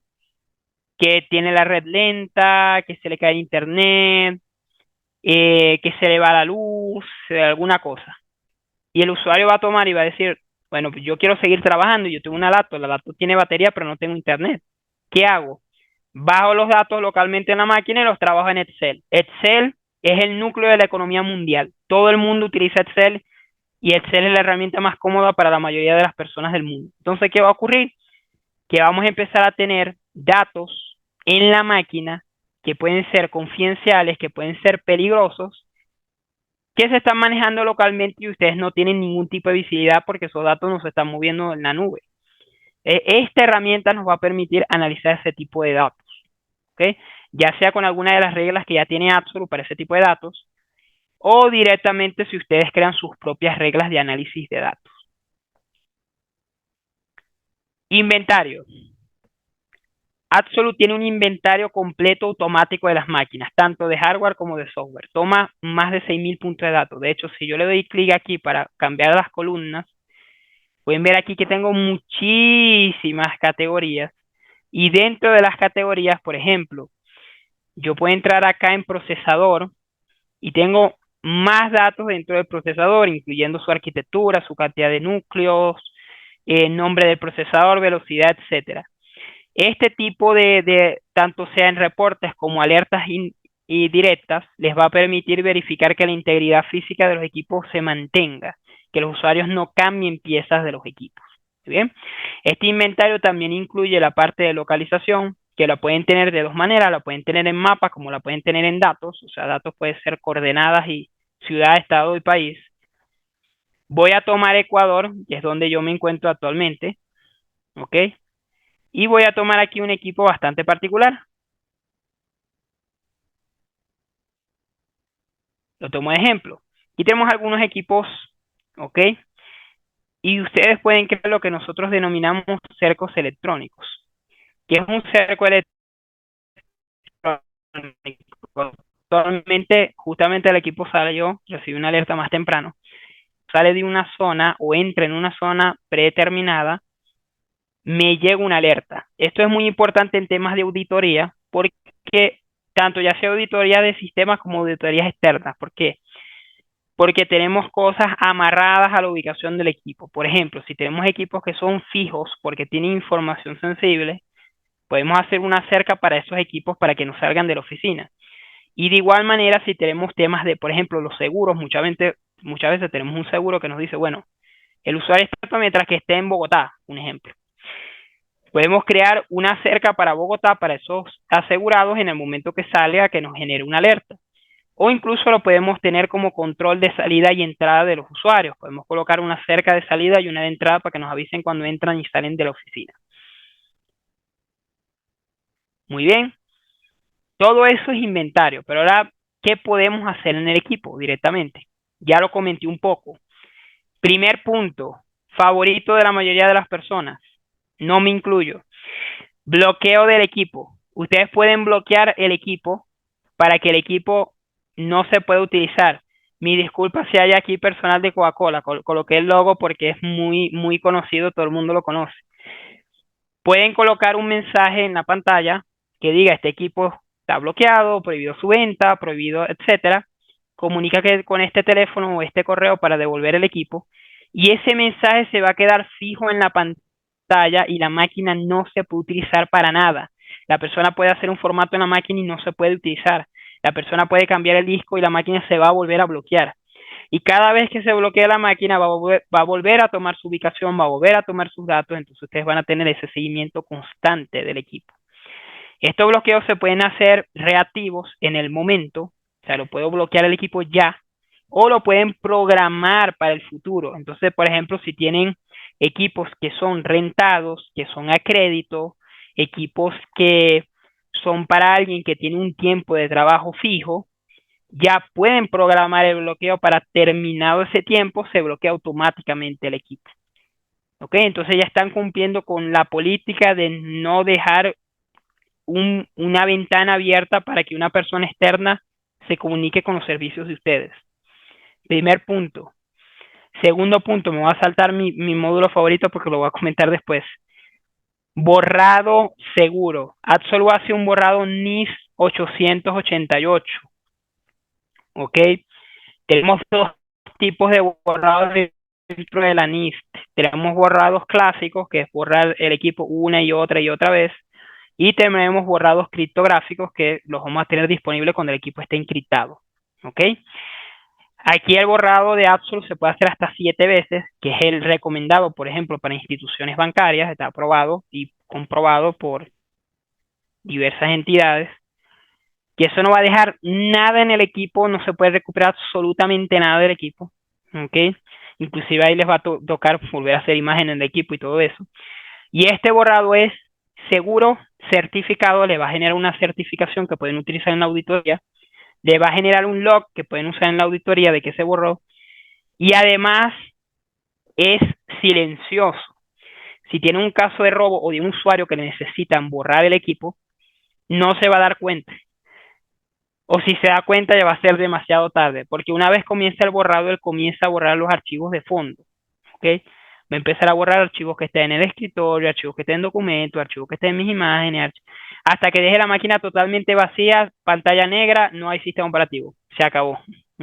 que tiene la red lenta, que se le cae internet, que se le va la luz, alguna cosa. Y el usuario va a tomar y va a decir, bueno, pues yo quiero seguir trabajando, yo tengo una laptop, la laptop tiene batería, pero no tengo internet. ¿Qué hago? Bajo los datos localmente en la máquina y los trabajo en Excel. Excel es el núcleo de la economía mundial. Todo el mundo utiliza Excel y Excel es la herramienta más cómoda para la mayoría de las personas del mundo. Entonces, ¿qué va a ocurrir? Que vamos a empezar a tener datos en la máquina que pueden ser confidenciales, que pueden ser peligrosos, que se están manejando localmente y ustedes no tienen ningún tipo de visibilidad porque esos datos no se están moviendo en la nube. Esta herramienta nos va a permitir analizar ese tipo de datos, ¿ok? Ya sea con alguna de las reglas que ya tiene Absolute para ese tipo de datos o directamente si ustedes crean sus propias reglas de análisis de datos. Inventario. Absolute tiene un inventario completo automático de las máquinas, tanto de hardware como de software. Toma más de 6.000 puntos de datos. De hecho, si yo le doy clic aquí para cambiar las columnas, pueden ver aquí que tengo muchísimas categorías. Y dentro de las categorías, por ejemplo, yo puedo entrar acá en procesador y tengo más datos dentro del procesador, incluyendo su arquitectura, su cantidad de núcleos, nombre del procesador, velocidad, etcétera. Este tipo tanto sea en reportes como alertas y directas, les va a permitir verificar que la integridad física de los equipos se mantenga, que los usuarios no cambien piezas de los equipos. ¿Bien? Este inventario también incluye la parte de localización, que la pueden tener de dos maneras, la pueden tener en mapas como la pueden tener en datos, o sea, datos pueden ser coordenadas y ciudad, estado y país. Voy a tomar Ecuador, que es donde yo me encuentro actualmente, ¿ok? Y voy a tomar aquí un equipo bastante particular. Lo tomo de ejemplo. Aquí tenemos algunos equipos, ¿ok? Y ustedes pueden crear lo que nosotros denominamos cercos electrónicos. ¿Qué es un cerco electrónico? Actualmente, justamente el equipo sale, yo recibí una alerta más temprano, sale de una zona o entra en una zona predeterminada, me llega una alerta. Esto es muy importante en temas de auditoría porque tanto ya sea auditoría de sistemas como auditorías externas. ¿Por qué? Porque tenemos cosas amarradas a la ubicación del equipo. Por ejemplo, si tenemos equipos que son fijos porque tienen información sensible, podemos hacer una cerca para esos equipos para que no salgan de la oficina. Y de igual manera, si tenemos temas de, por ejemplo, los seguros, muchas veces tenemos un seguro que nos dice, bueno, el usuario está mientras que esté en Bogotá, un ejemplo. Podemos crear una cerca para Bogotá para esos asegurados en el momento que salga que nos genere una alerta. o incluso lo podemos tener como control de salida y entrada de los usuarios. Podemos colocar una cerca de salida y una de entrada para que nos avisen cuando entran y salen de la oficina. Muy bien. Todo eso es inventario, pero ahora, ¿qué podemos hacer en el equipo directamente? Ya lo comenté un poco. Primer punto, favorito de la mayoría de las personas, no me incluyo. Bloqueo del equipo. Ustedes pueden bloquear el equipo para que el equipo no se pueda utilizar. Mi disculpa si hay aquí personal de Coca-Cola. Coloqué el logo porque es muy conocido, todo el mundo lo conoce. Pueden colocar un mensaje en la pantalla que diga este equipo está bloqueado, prohibido su venta, prohibido, etcétera. Comunica que con este teléfono o este correo para devolver el equipo y ese mensaje se va a quedar fijo en la pantalla y la máquina no se puede utilizar para nada. La persona puede hacer un formato en la máquina y no se puede utilizar. La persona puede cambiar el disco y la máquina se va a volver a bloquear. Y cada vez que se bloquea la máquina va a volver a tomar su ubicación, va a volver a tomar sus datos, entonces ustedes van a tener ese seguimiento constante del equipo. Estos bloqueos se pueden hacer reactivos en el momento, o sea, lo puedo bloquear el equipo ya, o lo pueden programar para el futuro. Entonces, por ejemplo, si tienen equipos que son rentados, que son a crédito, equipos que son para alguien que tiene un tiempo de trabajo fijo, ya pueden programar el bloqueo para terminado ese tiempo, se bloquea automáticamente el equipo. ¿Ok? Entonces ya están cumpliendo con la política de no dejar una ventana abierta para que una persona externa se comunique con los servicios de ustedes. Primer punto. Segundo punto, me voy a saltar mi módulo favorito porque lo voy a comentar después. Borrado seguro. Absolu hace un borrado NIS 888. ¿Ok? Tenemos dos tipos de borrados dentro de la NIST. Tenemos borrados clásicos, que es borrar el equipo una y otra vez. Y tenemos borrados criptográficos, que los vamos a tener disponibles cuando el equipo esté encriptado. ¿Ok? Aquí el borrado de Absolute se puede hacer hasta 7 veces, que es el recomendado, por ejemplo, para instituciones bancarias. Está aprobado y comprobado por diversas entidades. Que eso no va a dejar nada en el equipo, no se puede recuperar absolutamente nada del equipo, ¿ok? Inclusive ahí les va a tocar volver a hacer imágenes del equipo y todo eso. Y este borrado es seguro, certificado, le va a generar una certificación que pueden utilizar en la auditoría, le va a generar un log que pueden usar en la auditoría de que se borró, y además es silencioso. Si tienen un caso de robo o de un usuario que necesitan borrar el equipo, no se va a dar cuenta. O si se da cuenta ya va a ser demasiado tarde, porque una vez comienza el borrado, él comienza a borrar los archivos de fondo, ¿ok? Va a empezar a borrar archivos que estén en el escritorio, archivos que estén en documentos, archivos que estén en mis imágenes, hasta que deje la máquina totalmente vacía, pantalla negra, no hay sistema operativo, se acabó,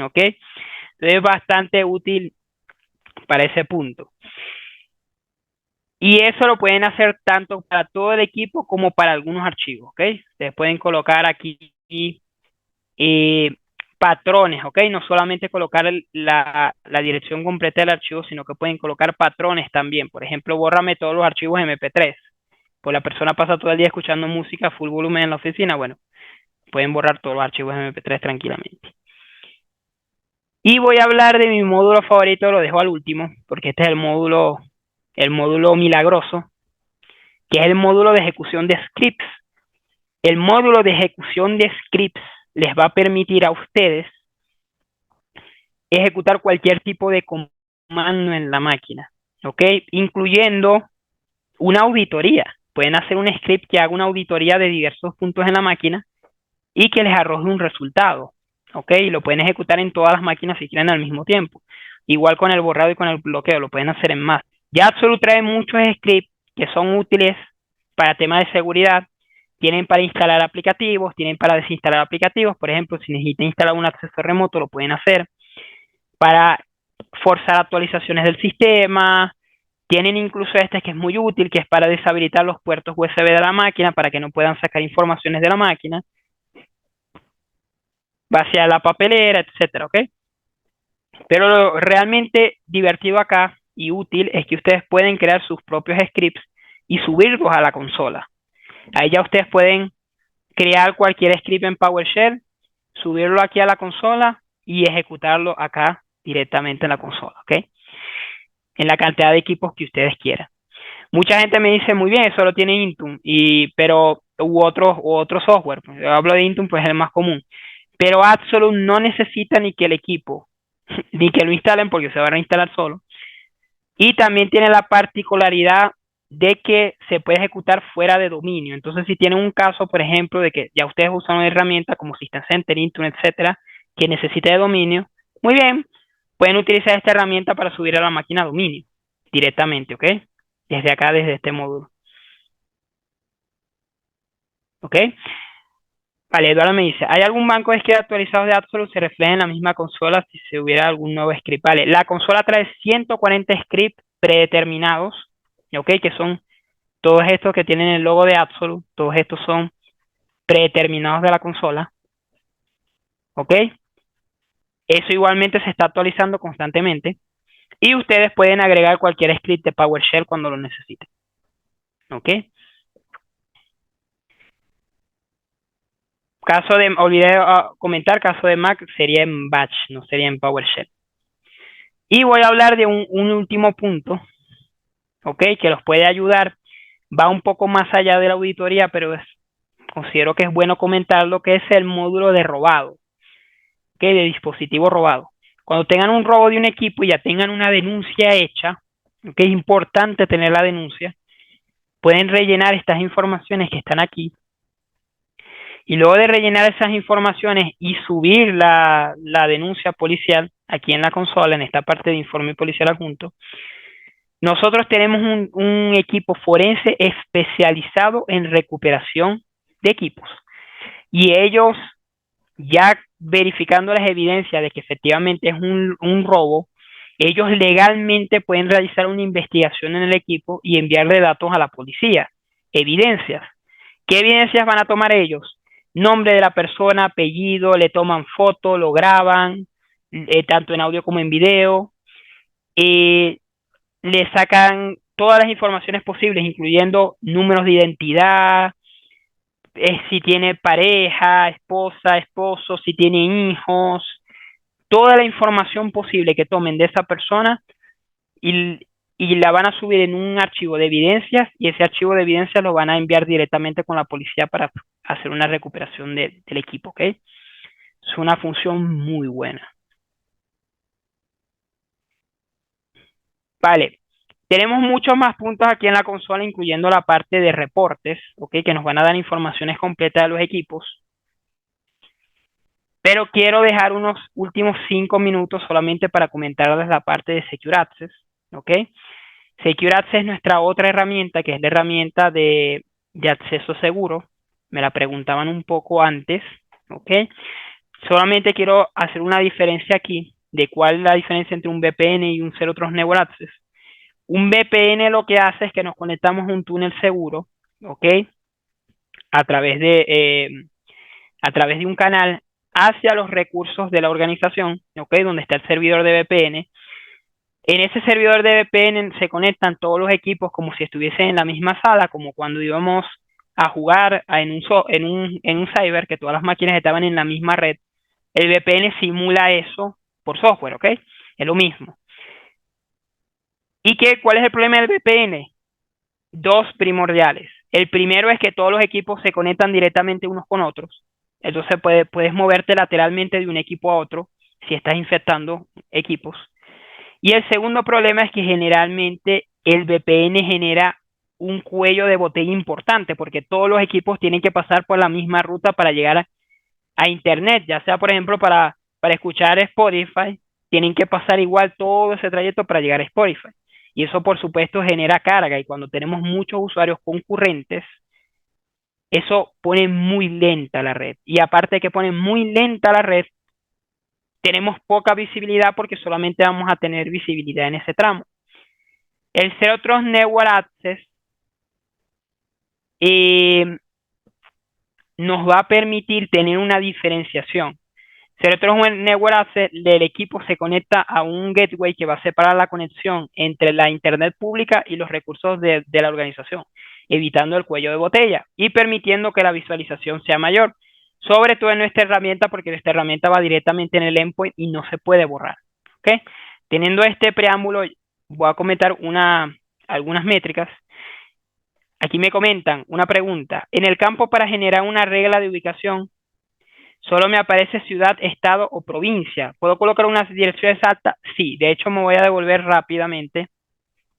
¿ok? Entonces es bastante útil para ese punto. Y eso lo pueden hacer tanto para todo el equipo como para algunos archivos, ¿ok? Ustedes pueden colocar aquí patrones, ¿ok? No solamente colocar la dirección completa del archivo, sino que pueden colocar patrones también. Por ejemplo, bórrame todos los archivos MP3. Pues la persona pasa todo el día escuchando música a full volumen en la oficina. Bueno, pueden borrar todos los archivos MP3 tranquilamente. Y voy a hablar de mi módulo favorito, lo dejo al último, porque este es el módulo milagroso, que es el módulo de ejecución de scripts. El módulo de ejecución de scripts les va a permitir a ustedes ejecutar cualquier tipo de comando en la máquina, ¿ok? Incluyendo una auditoría. Pueden hacer un script que haga una auditoría de diversos puntos en la máquina y que les arroje un resultado, ¿ok? Y lo pueden ejecutar en todas las máquinas si quieren al mismo tiempo. Igual con el borrado y con el bloqueo, lo pueden hacer en más. Ya Absolute trae muchos scripts que son útiles para temas de seguridad. Tienen para instalar aplicativos, tienen para desinstalar aplicativos. Por ejemplo, si necesitan instalar un acceso remoto, lo pueden hacer. Para forzar actualizaciones del sistema. Tienen incluso este que es muy útil, que es para deshabilitar los puertos USB de la máquina para que no puedan sacar informaciones de la máquina, vaciar la papelera, etcétera, ¿ok? Pero lo realmente divertido acá y útil es que ustedes pueden crear sus propios scripts y subirlos a la consola. Ahí ya ustedes pueden crear cualquier script en PowerShell, subirlo aquí a la consola y ejecutarlo acá directamente en la consola, ¿ok? En la cantidad de equipos que ustedes quieran. Mucha gente me dice, muy bien, eso lo tiene Intune, pero u otro software. Yo hablo de Intune, pues es el más común. Pero Absolute no necesita ni que el equipo, ni que lo instalen porque se va a reinstalar solo. Y también tiene la particularidad de que se puede ejecutar fuera de dominio. Entonces, si tienen un caso, por ejemplo, de que ya ustedes usan una herramienta como System Center, Intune, etcétera, que necesite de dominio, muy bien, pueden utilizar esta herramienta para subir a la máquina a dominio directamente, ¿ok? Desde acá, desde este módulo, ¿ok? Vale, Eduardo me dice, ¿hay algún banco de script actualizados de Absolute se refleja en la misma consola si se hubiera algún nuevo script? Vale, la consola trae 140 scripts predeterminados, ¿ok? Que son todos estos que tienen el logo de Absolute, todos estos son predeterminados de la consola, ¿ok? Eso igualmente se está actualizando constantemente y ustedes pueden agregar cualquier script de PowerShell cuando lo necesiten, ¿ok? Olvidé comentar, caso de Mac sería en Batch, no sería en PowerShell. Y voy a hablar de un último punto, ¿ok? Que los puede ayudar. Va un poco más allá de la auditoría, pero considero que es bueno comentar lo que es el módulo de robado, ¿ok? De dispositivo robado. Cuando tengan un robo de un equipo y ya tengan una denuncia hecha, ¿ok? Es importante tener la denuncia. Pueden rellenar estas informaciones que están aquí. Y luego de rellenar esas informaciones y subir la denuncia policial aquí en la consola, en esta parte de informe policial adjunto, nosotros tenemos un equipo forense especializado en recuperación de equipos. Y ellos, ya verificando las evidencias de que efectivamente es un robo, ellos legalmente pueden realizar una investigación en el equipo y enviarle datos a la policía. Evidencias. ¿Qué evidencias van a tomar ellos? Nombre de la persona, apellido, le toman foto, lo graban, tanto en audio como en video. Eh, Le sacan todas las informaciones posibles, incluyendo números de identidad, si tiene pareja, esposa, esposo, si tiene hijos, toda la información posible que tomen de esa persona y, y la van a subir en un archivo de evidencias y ese archivo de evidencias lo van a enviar directamente con la policía para hacer una recuperación del equipo, ¿ok? Es una función muy buena. Vale, tenemos muchos más puntos aquí en la consola, incluyendo la parte de reportes, ¿ok? Que nos van a dar informaciones completas de los equipos. Pero quiero dejar unos últimos 5 minutos solamente para comentarles la parte de Secure Access, ¿ok? Secure Access es nuestra otra herramienta, que es la herramienta de acceso seguro. Me la preguntaban un poco antes, ¿ok? Solamente quiero hacer una diferencia aquí de cuál es la diferencia entre un VPN y un Zero Trust Network Access. Un VPN lo que hace es que nos conectamos a un túnel seguro, ¿ok? A través de un canal hacia los recursos de la organización, ¿ok? Donde está el servidor de VPN. En ese servidor de VPN se conectan todos los equipos como si estuviesen en la misma sala, como cuando íbamos a jugar en un cyber, que todas las máquinas estaban en la misma red. El VPN simula eso por software, ¿ok? Es lo mismo. ¿Y cuál es el problema del VPN? Dos primordiales. El primero es que todos los equipos se conectan directamente unos con otros. Entonces puedes moverte lateralmente de un equipo a otro si estás infectando equipos. Y el segundo problema es que generalmente el VPN genera un cuello de botella importante porque todos los equipos tienen que pasar por la misma ruta para llegar a Internet, ya sea por ejemplo para escuchar Spotify, tienen que pasar igual todo ese trayecto para llegar a Spotify. Y eso por supuesto genera carga y cuando tenemos muchos usuarios concurrentes, eso pone muy lenta la red. Y aparte de que pone muy lenta la red, tenemos poca visibilidad porque solamente vamos a tener visibilidad en ese tramo. El Zero Trust Network Access nos va a permitir tener una diferenciación. Zero Trust Network Access del equipo se conecta a un gateway que va a separar la conexión entre la internet pública y los recursos de la organización, evitando el cuello de botella y permitiendo que la visualización sea mayor. sobre todo en nuestra herramienta, porque nuestra herramienta va directamente en el endpoint y no se puede borrar. ¿Ok? Teniendo este preámbulo, voy a comentar algunas métricas. Aquí me comentan una pregunta. En el campo para generar una regla de ubicación, solo me aparece ciudad, estado o provincia. ¿Puedo colocar una dirección exacta? Sí, de hecho me voy a devolver rápidamente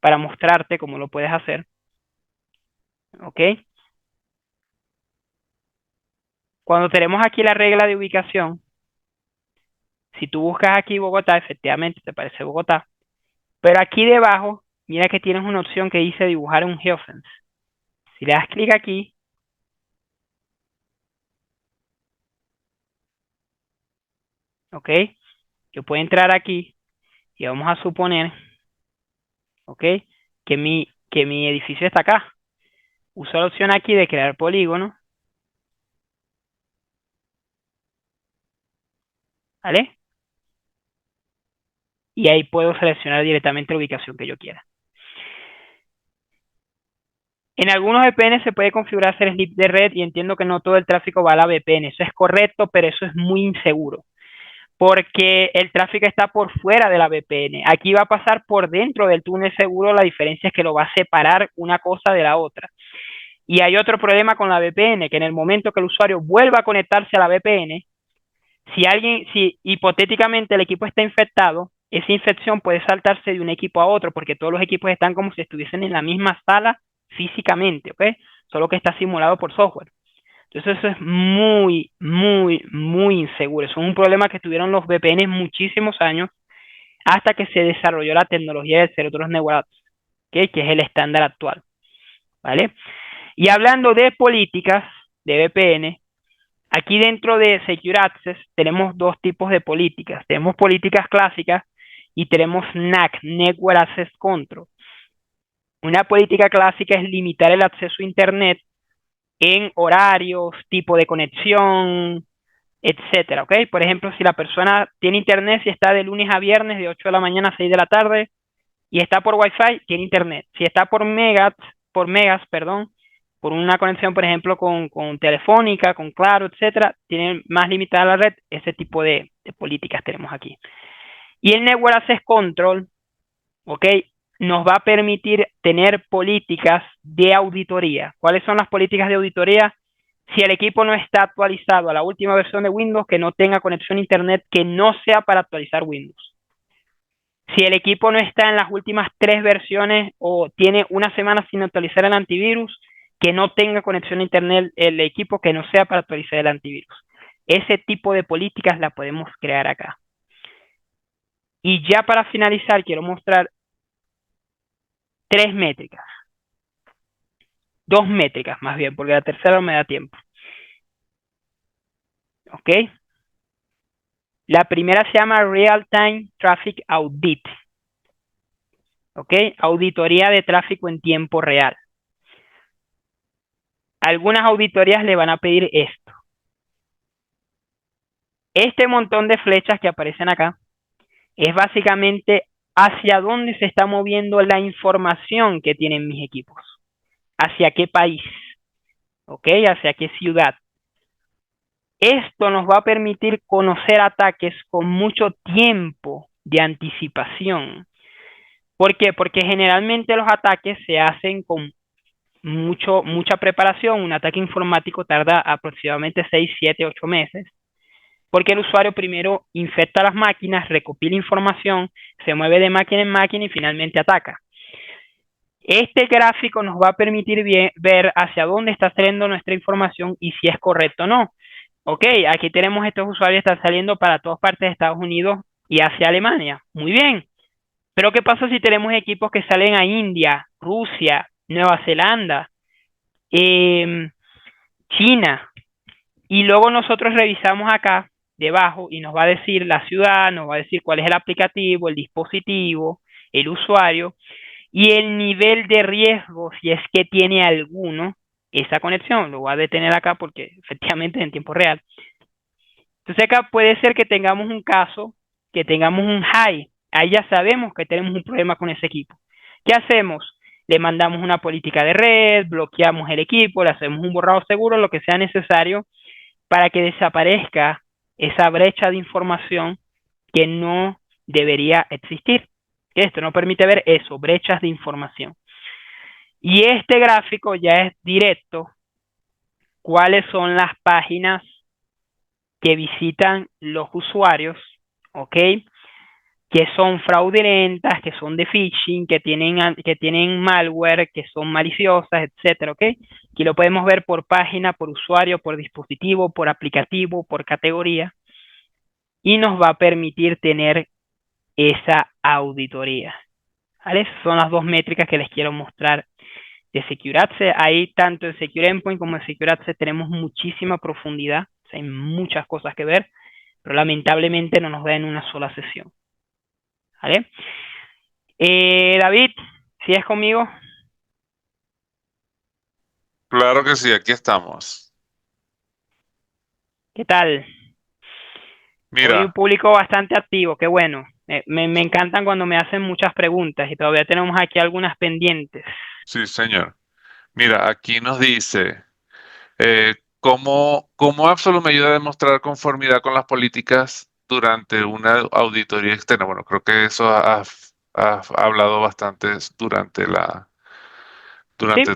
para mostrarte cómo lo puedes hacer. ¿Ok? Cuando tenemos aquí la regla de ubicación, si tú buscas aquí Bogotá, efectivamente te aparece Bogotá. Pero aquí debajo, mira que tienes una opción que dice dibujar un geofence. Si le das clic aquí, ¿ok? Yo puedo entrar aquí y vamos a suponer, ¿ok? Que mi edificio está acá. Uso la opción aquí de crear polígono, ¿vale? Y ahí puedo seleccionar directamente la ubicación que yo quiera. En algunos VPN se puede configurar hacer slip de red y entiendo que no todo el tráfico va a la VPN. Eso es correcto, pero eso es muy inseguro, porque el tráfico está por fuera de la VPN. Aquí va a pasar por dentro del túnel seguro, la diferencia es que lo va a separar una cosa de la otra. Y hay otro problema con la VPN, que en el momento que el usuario vuelva a conectarse a la VPN, si hipotéticamente el equipo está infectado, esa infección puede saltarse de un equipo a otro, porque todos los equipos están como si estuviesen en la misma sala físicamente, ¿ok? Solo que está simulado por software. Entonces eso es muy, muy, muy inseguro. Eso es un problema que tuvieron los VPN muchísimos años hasta que se desarrolló la tecnología de Zero Trust Network Apps, ¿okay? Que es el estándar actual, ¿vale? Y hablando de políticas de VPN, aquí dentro de Secure Access tenemos dos tipos de políticas. Tenemos políticas clásicas y tenemos NAC, Network Access Control. Una política clásica es limitar el acceso a Internet en horarios, tipo de conexión, etcétera, ¿ok? Por ejemplo, si la persona tiene internet, si está de lunes a viernes de 8 de la mañana a 6 de la tarde y está por Wi-Fi, tiene internet. Si está por megas, perdón, por una conexión, por ejemplo, con Telefónica, con Claro, etcétera, tiene más limitada la red, ese tipo de políticas tenemos aquí. Y el Network Access Control, ¿ok? Nos va a permitir tener políticas de auditoría. ¿Cuáles son las políticas de auditoría? Si el equipo no está actualizado a la última versión de Windows, que no tenga conexión a Internet que no sea para actualizar Windows. Si el equipo no está en las últimas 3 versiones o tiene una semana sin actualizar el antivirus, que no tenga conexión a Internet el equipo que no sea para actualizar el antivirus. Ese tipo de políticas la podemos crear acá. Y ya para finalizar, quiero mostrar 3 métricas. 2 métricas más bien, porque la tercera no me da tiempo. ¿Ok? La primera se llama Real Time Traffic Audit. ¿Ok? Auditoría de tráfico en tiempo real. Algunas auditorías le van a pedir esto. Este montón de flechas que aparecen acá es básicamente hacia dónde se está moviendo la información que tienen mis equipos. Hacia qué país. ¿Ok? Hacia qué ciudad. Esto nos va a permitir conocer ataques con mucho tiempo de anticipación. ¿Por qué? Porque generalmente los ataques se hacen con mucha preparación. Un ataque informático tarda aproximadamente 6, 7, 8 meses. Porque el usuario primero infecta las máquinas, recopila información, se mueve de máquina en máquina y finalmente ataca. Este gráfico nos va a permitir ver hacia dónde está saliendo nuestra información y si es correcto o no. Ok, aquí tenemos estos usuarios que están saliendo para todas partes de Estados Unidos y hacia Alemania. Muy bien. Pero ¿qué pasa si tenemos equipos que salen a India, Rusia, Nueva Zelanda, China? Y luego nosotros revisamos acá debajo y nos va a decir la ciudad, nos va a decir cuál es el aplicativo, el dispositivo, el usuario y el nivel de riesgo, si es que tiene alguno, esa conexión. Lo voy a detener acá porque efectivamente es en tiempo real. Entonces acá puede ser que tengamos un caso, que tengamos un high. Ahí ya sabemos que tenemos un problema con ese equipo. ¿Qué hacemos? Le mandamos una política de red, bloqueamos el equipo, le hacemos un borrado seguro, lo que sea necesario, para que desaparezca esa brecha de información que no debería existir. Esto no permite ver eso, brechas de información. Y este gráfico ya es directo cuáles son las páginas que visitan los usuarios, ¿ok? Que son fraudulentas, que son de phishing, que tienen malware, que son maliciosas, etcétera, ¿ok? Aquí lo podemos ver por página, por usuario, por dispositivo, por aplicativo, por categoría, y nos va a permitir tener esa auditoría. ¿Vale? Esas son las dos métricas que les quiero mostrar de SecureAdse. Ahí tanto en Secure Endpoint como en SecureAdse tenemos muchísima profundidad, o sea, hay muchas cosas que ver, pero lamentablemente no nos da en una sola sesión. ¿Vale? David, ¿si es conmigo? Claro que sí, aquí estamos. ¿Qué tal? Hoy un Mira, público bastante activo, qué bueno. Me encantan cuando me hacen muchas preguntas y todavía tenemos aquí algunas pendientes. sí, señor. Mira, aquí nos dice, ¿cómo Absolute me ayuda a demostrar conformidad con las políticas durante una auditoría externa? Bueno, creo que eso has hablado bastante Sí, durante lo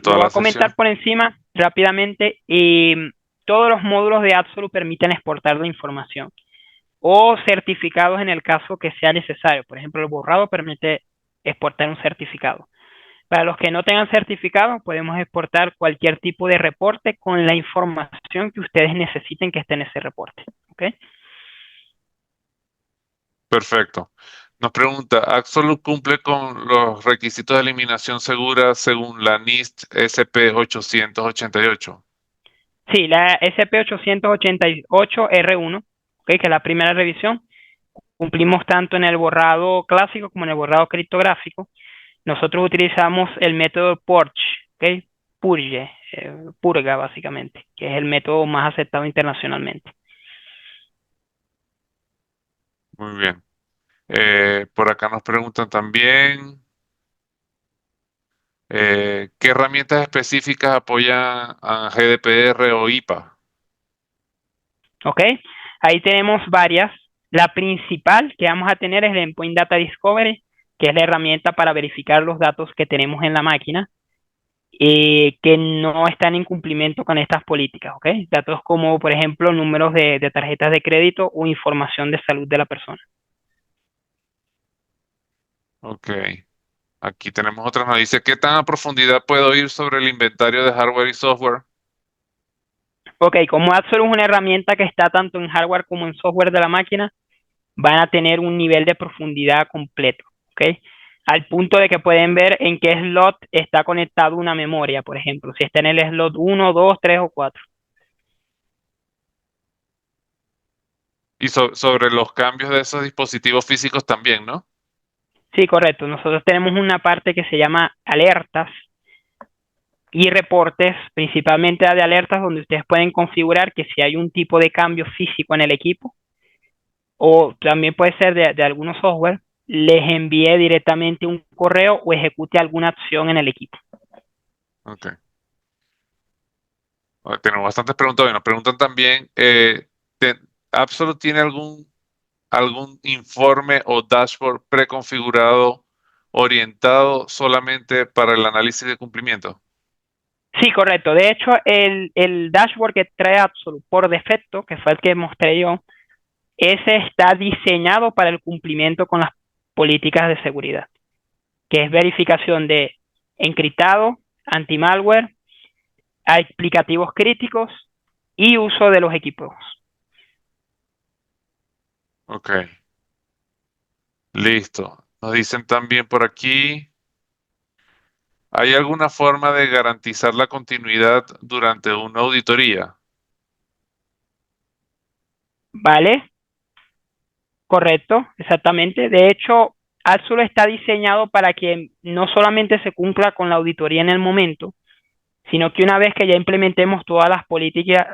toda voy la a comentar sesión. por encima rápidamente. Todos los módulos de Absolute permiten exportar la información o certificados en el caso que sea necesario. Por ejemplo, el borrado permite exportar un certificado. Para los que no tengan certificado, podemos exportar cualquier tipo de reporte con la información que ustedes necesiten que esté en ese reporte. ¿Ok? Perfecto. Nos pregunta, ¿Absolute cumple con los requisitos de eliminación segura según la NIST SP888? Sí, la SP888R1, ¿ok? Que es la primera revisión, cumplimos tanto en el borrado clásico como en el borrado criptográfico. Nosotros utilizamos el método Purge, ¿ok? Purge, purga básicamente, que es el método más aceptado internacionalmente. Muy bien. Por acá nos preguntan también, ¿qué herramientas específicas apoyan a GDPR o IPA? ¿Ok? Ahí tenemos varias. La principal que vamos a tener es el Endpoint Data Discovery, que es la herramienta para verificar los datos que tenemos en la máquina que no están en cumplimiento con estas políticas, ¿ok? Datos como, por ejemplo, números de tarjetas de crédito o información de salud de la persona. Ok. Aquí tenemos otra. Nos dice, ¿qué tan a profundidad puedo ir sobre el inventario de hardware y software? Ok, como Absolute es una herramienta que está tanto en hardware como en software de la máquina, van a tener un nivel de profundidad completo, ¿ok? Al punto de que pueden ver en qué slot está conectado una memoria, por ejemplo, si está en el slot 1, 2, 3 o 4. Y sobre los cambios de esos dispositivos físicos también, ¿no? Sí, correcto. Nosotros tenemos una parte que se llama alertas y reportes, principalmente de alertas, donde ustedes pueden configurar que si hay un tipo de cambio físico en el equipo, o también puede ser de algunos software, les envíe directamente un correo o ejecute alguna acción en el equipo. Ok. Tenemos bastantes preguntas. Bueno, nos preguntan también, ¿Absolute tiene algún informe o dashboard preconfigurado orientado solamente para el análisis de cumplimiento? Sí, correcto. De hecho, el dashboard que trae Absolute por defecto, que fue el que mostré yo, ese está diseñado para el cumplimiento con las políticas de seguridad, que es verificación de encriptado, anti-malware, aplicativos críticos y uso de los equipos. Ok, listo. Nos dicen también por aquí, ¿hay alguna forma de garantizar la continuidad durante una auditoría? ¿Vale? Correcto, exactamente. De hecho, Absolute está diseñado para que no solamente se cumpla con la auditoría en el momento, sino que una vez que ya implementemos todas las políticas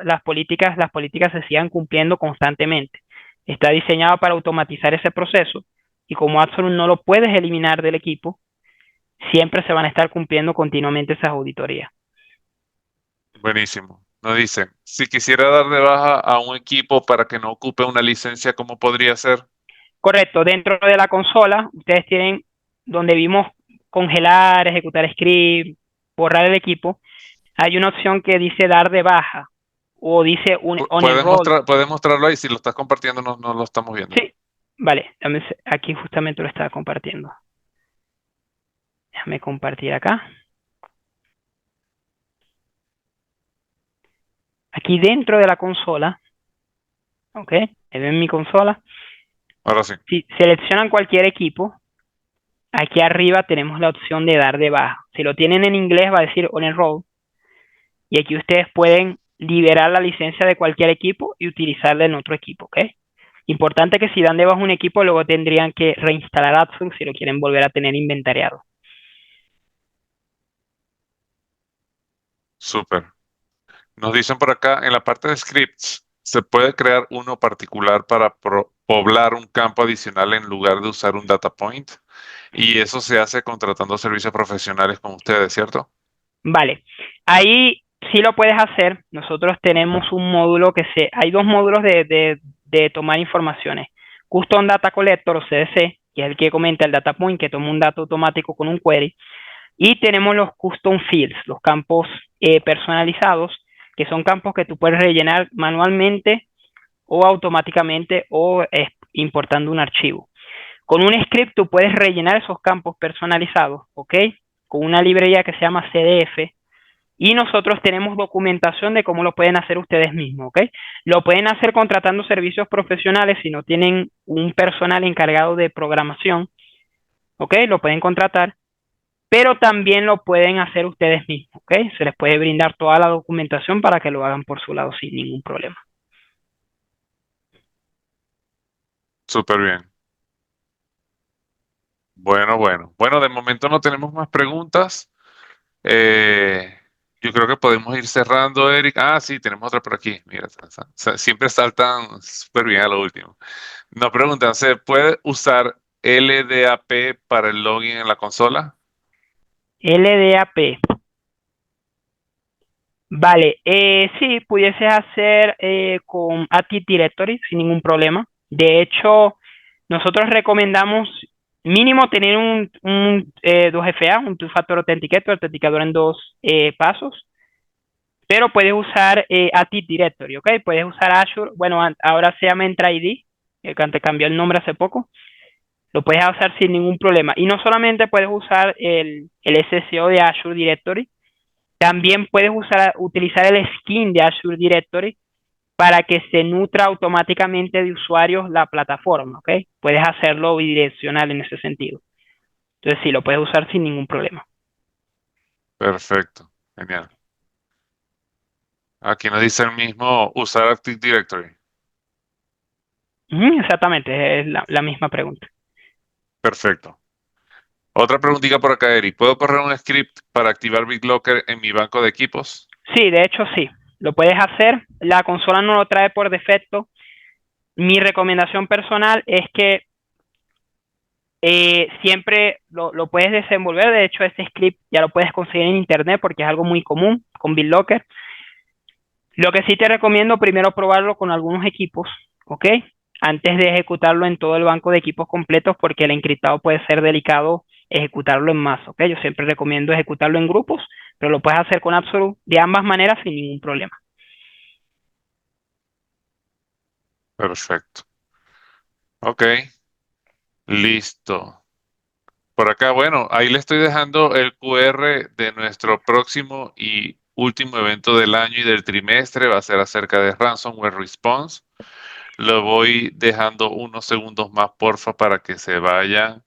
se sigan cumpliendo constantemente. Está diseñado para automatizar ese proceso y como Absolute no lo puedes eliminar del equipo, siempre se van a estar cumpliendo continuamente esas auditorías. Buenísimo. Nos dicen, si quisiera dar de baja a un equipo para que no ocupe una licencia, ¿cómo podría ser? Correcto, dentro de la consola ustedes tienen donde vimos congelar, ejecutar script, borrar el equipo. Hay una opción que dice dar de baja o dice on enroll. Puedes mostrarlo ahí, si lo estás compartiendo no lo estamos viendo. Sí, vale, aquí justamente lo estaba compartiendo. Déjame compartir acá. Aquí dentro de la consola, ok, ven mi consola. Ahora sí. Si seleccionan cualquier equipo, aquí arriba tenemos la opción de dar de baja. Si lo tienen en inglés va a decir on enroll. Y aquí ustedes pueden liberar la licencia de cualquier equipo y utilizarla en otro equipo, ¿ok? Importante que si dan de baja un equipo, luego tendrían que reinstalar Absolute si lo quieren volver a tener inventariado. Súper. Nos dicen por acá, en la parte de scripts, se puede crear uno particular para poblar un campo adicional en lugar de usar un data point. Y eso se hace contratando servicios profesionales como ustedes, ¿cierto? Vale, ahí sí lo puedes hacer. Nosotros tenemos un módulo hay dos módulos de tomar informaciones. Custom Data Collector o CDC, que es el que comenta el data point, que toma un dato automático con un query. Y tenemos los Custom Fields, los campos personalizados, que son campos que tú puedes rellenar manualmente o automáticamente o importando un archivo. Con un script tú puedes rellenar esos campos personalizados, ¿ok? Con una librería que se llama CDF, y nosotros tenemos documentación de cómo lo pueden hacer ustedes mismos, ¿ok? Lo pueden hacer contratando servicios profesionales si no tienen un personal encargado de programación, ¿ok? Lo pueden contratar, pero también lo pueden hacer ustedes mismos, ¿ok? Se les puede brindar toda la documentación para que lo hagan por su lado sin ningún problema. Súper bien. Bueno, bueno. Bueno, de momento no tenemos más preguntas. Eh, yo creo que podemos ir cerrando, Eric. Ah, sí, tenemos otra por aquí. Mira, siempre saltan súper bien a lo último. Nos preguntan, ¿se puede usar LDAP para el login en la consola? LDAP. Vale, sí, pudiese hacer con Active Directory sin ningún problema. De hecho, nosotros recomendamos mínimo tener un 2FA, un Two-Factor Authenticator, autenticador en dos pasos, pero puedes usar Active Directory, ¿ok? Puedes usar Azure, bueno, ahora se llama Entra ID, que cambió el nombre hace poco, lo puedes usar sin ningún problema. Y no solamente puedes usar el SSO de Azure Directory, también puedes utilizar el skin de Azure Directory para que se nutra automáticamente de usuarios la plataforma, ¿ok? Puedes hacerlo bidireccional en ese sentido. Entonces sí, lo puedes usar sin ningún problema. Perfecto, genial. Aquí nos dice el mismo usar Active Directory. Exactamente, es la misma pregunta. Perfecto. Otra preguntita por acá, Eric. ¿Puedo correr un script para activar BitLocker en mi banco de equipos? Sí, de hecho sí, lo puedes hacer. La consola no lo trae por defecto. Mi recomendación personal es que siempre lo puedes desenvolver. De hecho, este script ya lo puedes conseguir en internet porque es algo muy común con BitLocker. Lo que sí te recomiendo primero probarlo con algunos equipos, ¿ok? Antes de ejecutarlo en todo el banco de equipos completos porque el encriptado puede ser delicado ejecutarlo en masa, ¿ok? Yo siempre recomiendo ejecutarlo en grupos, pero lo puedes hacer con Absolute de ambas maneras sin ningún problema. Perfecto. Ok, listo. Por acá, bueno, ahí le estoy dejando el QR de nuestro próximo y último evento del año y del trimestre. Va a ser acerca de Ransomware Response. Lo voy dejando unos segundos más, porfa, para que se vayan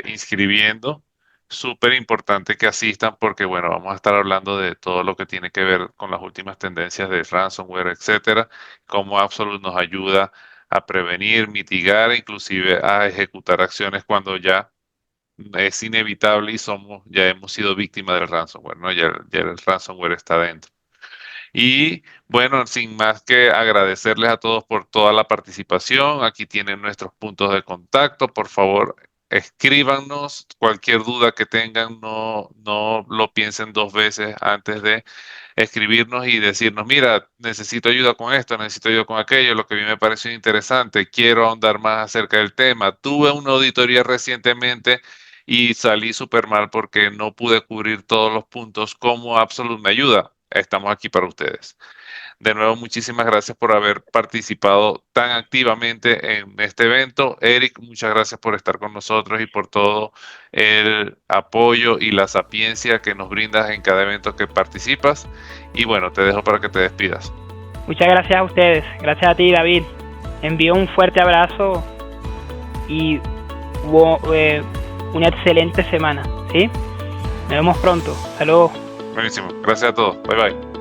inscribiendo. Súper importante que asistan porque, bueno, vamos a estar hablando de todo lo que tiene que ver con las últimas tendencias de ransomware, etcétera, cómo Absolute nos ayuda a prevenir, mitigar e inclusive a ejecutar acciones cuando ya es inevitable y ya hemos sido víctimas del ransomware, ¿no? Ya el ransomware está dentro. Y bueno, sin más que agradecerles a todos por toda la participación. Aquí tienen nuestros puntos de contacto. Por favor, escríbanos cualquier duda que tengan, no lo piensen dos veces antes de escribirnos y decirnos, mira, necesito ayuda con esto, necesito ayuda con aquello, lo que a mí me pareció interesante, quiero ahondar más acerca del tema. Tuve una auditoría recientemente y salí súper mal porque no pude cubrir todos los puntos. ¿Cómo Absolute me ayuda? Estamos aquí para ustedes. De nuevo, muchísimas gracias por haber participado tan activamente en este evento. Eric, muchas gracias por estar con nosotros y por todo el apoyo y la sapiencia que nos brindas en cada evento que participas. Y bueno, te dejo para que te despidas. Muchas gracias a ustedes. Gracias a ti, David. Envío un fuerte abrazo y una excelente semana. ¿Sí? Nos vemos pronto. Hasta luego. Buenísimo. Gracias a todos. Bye bye.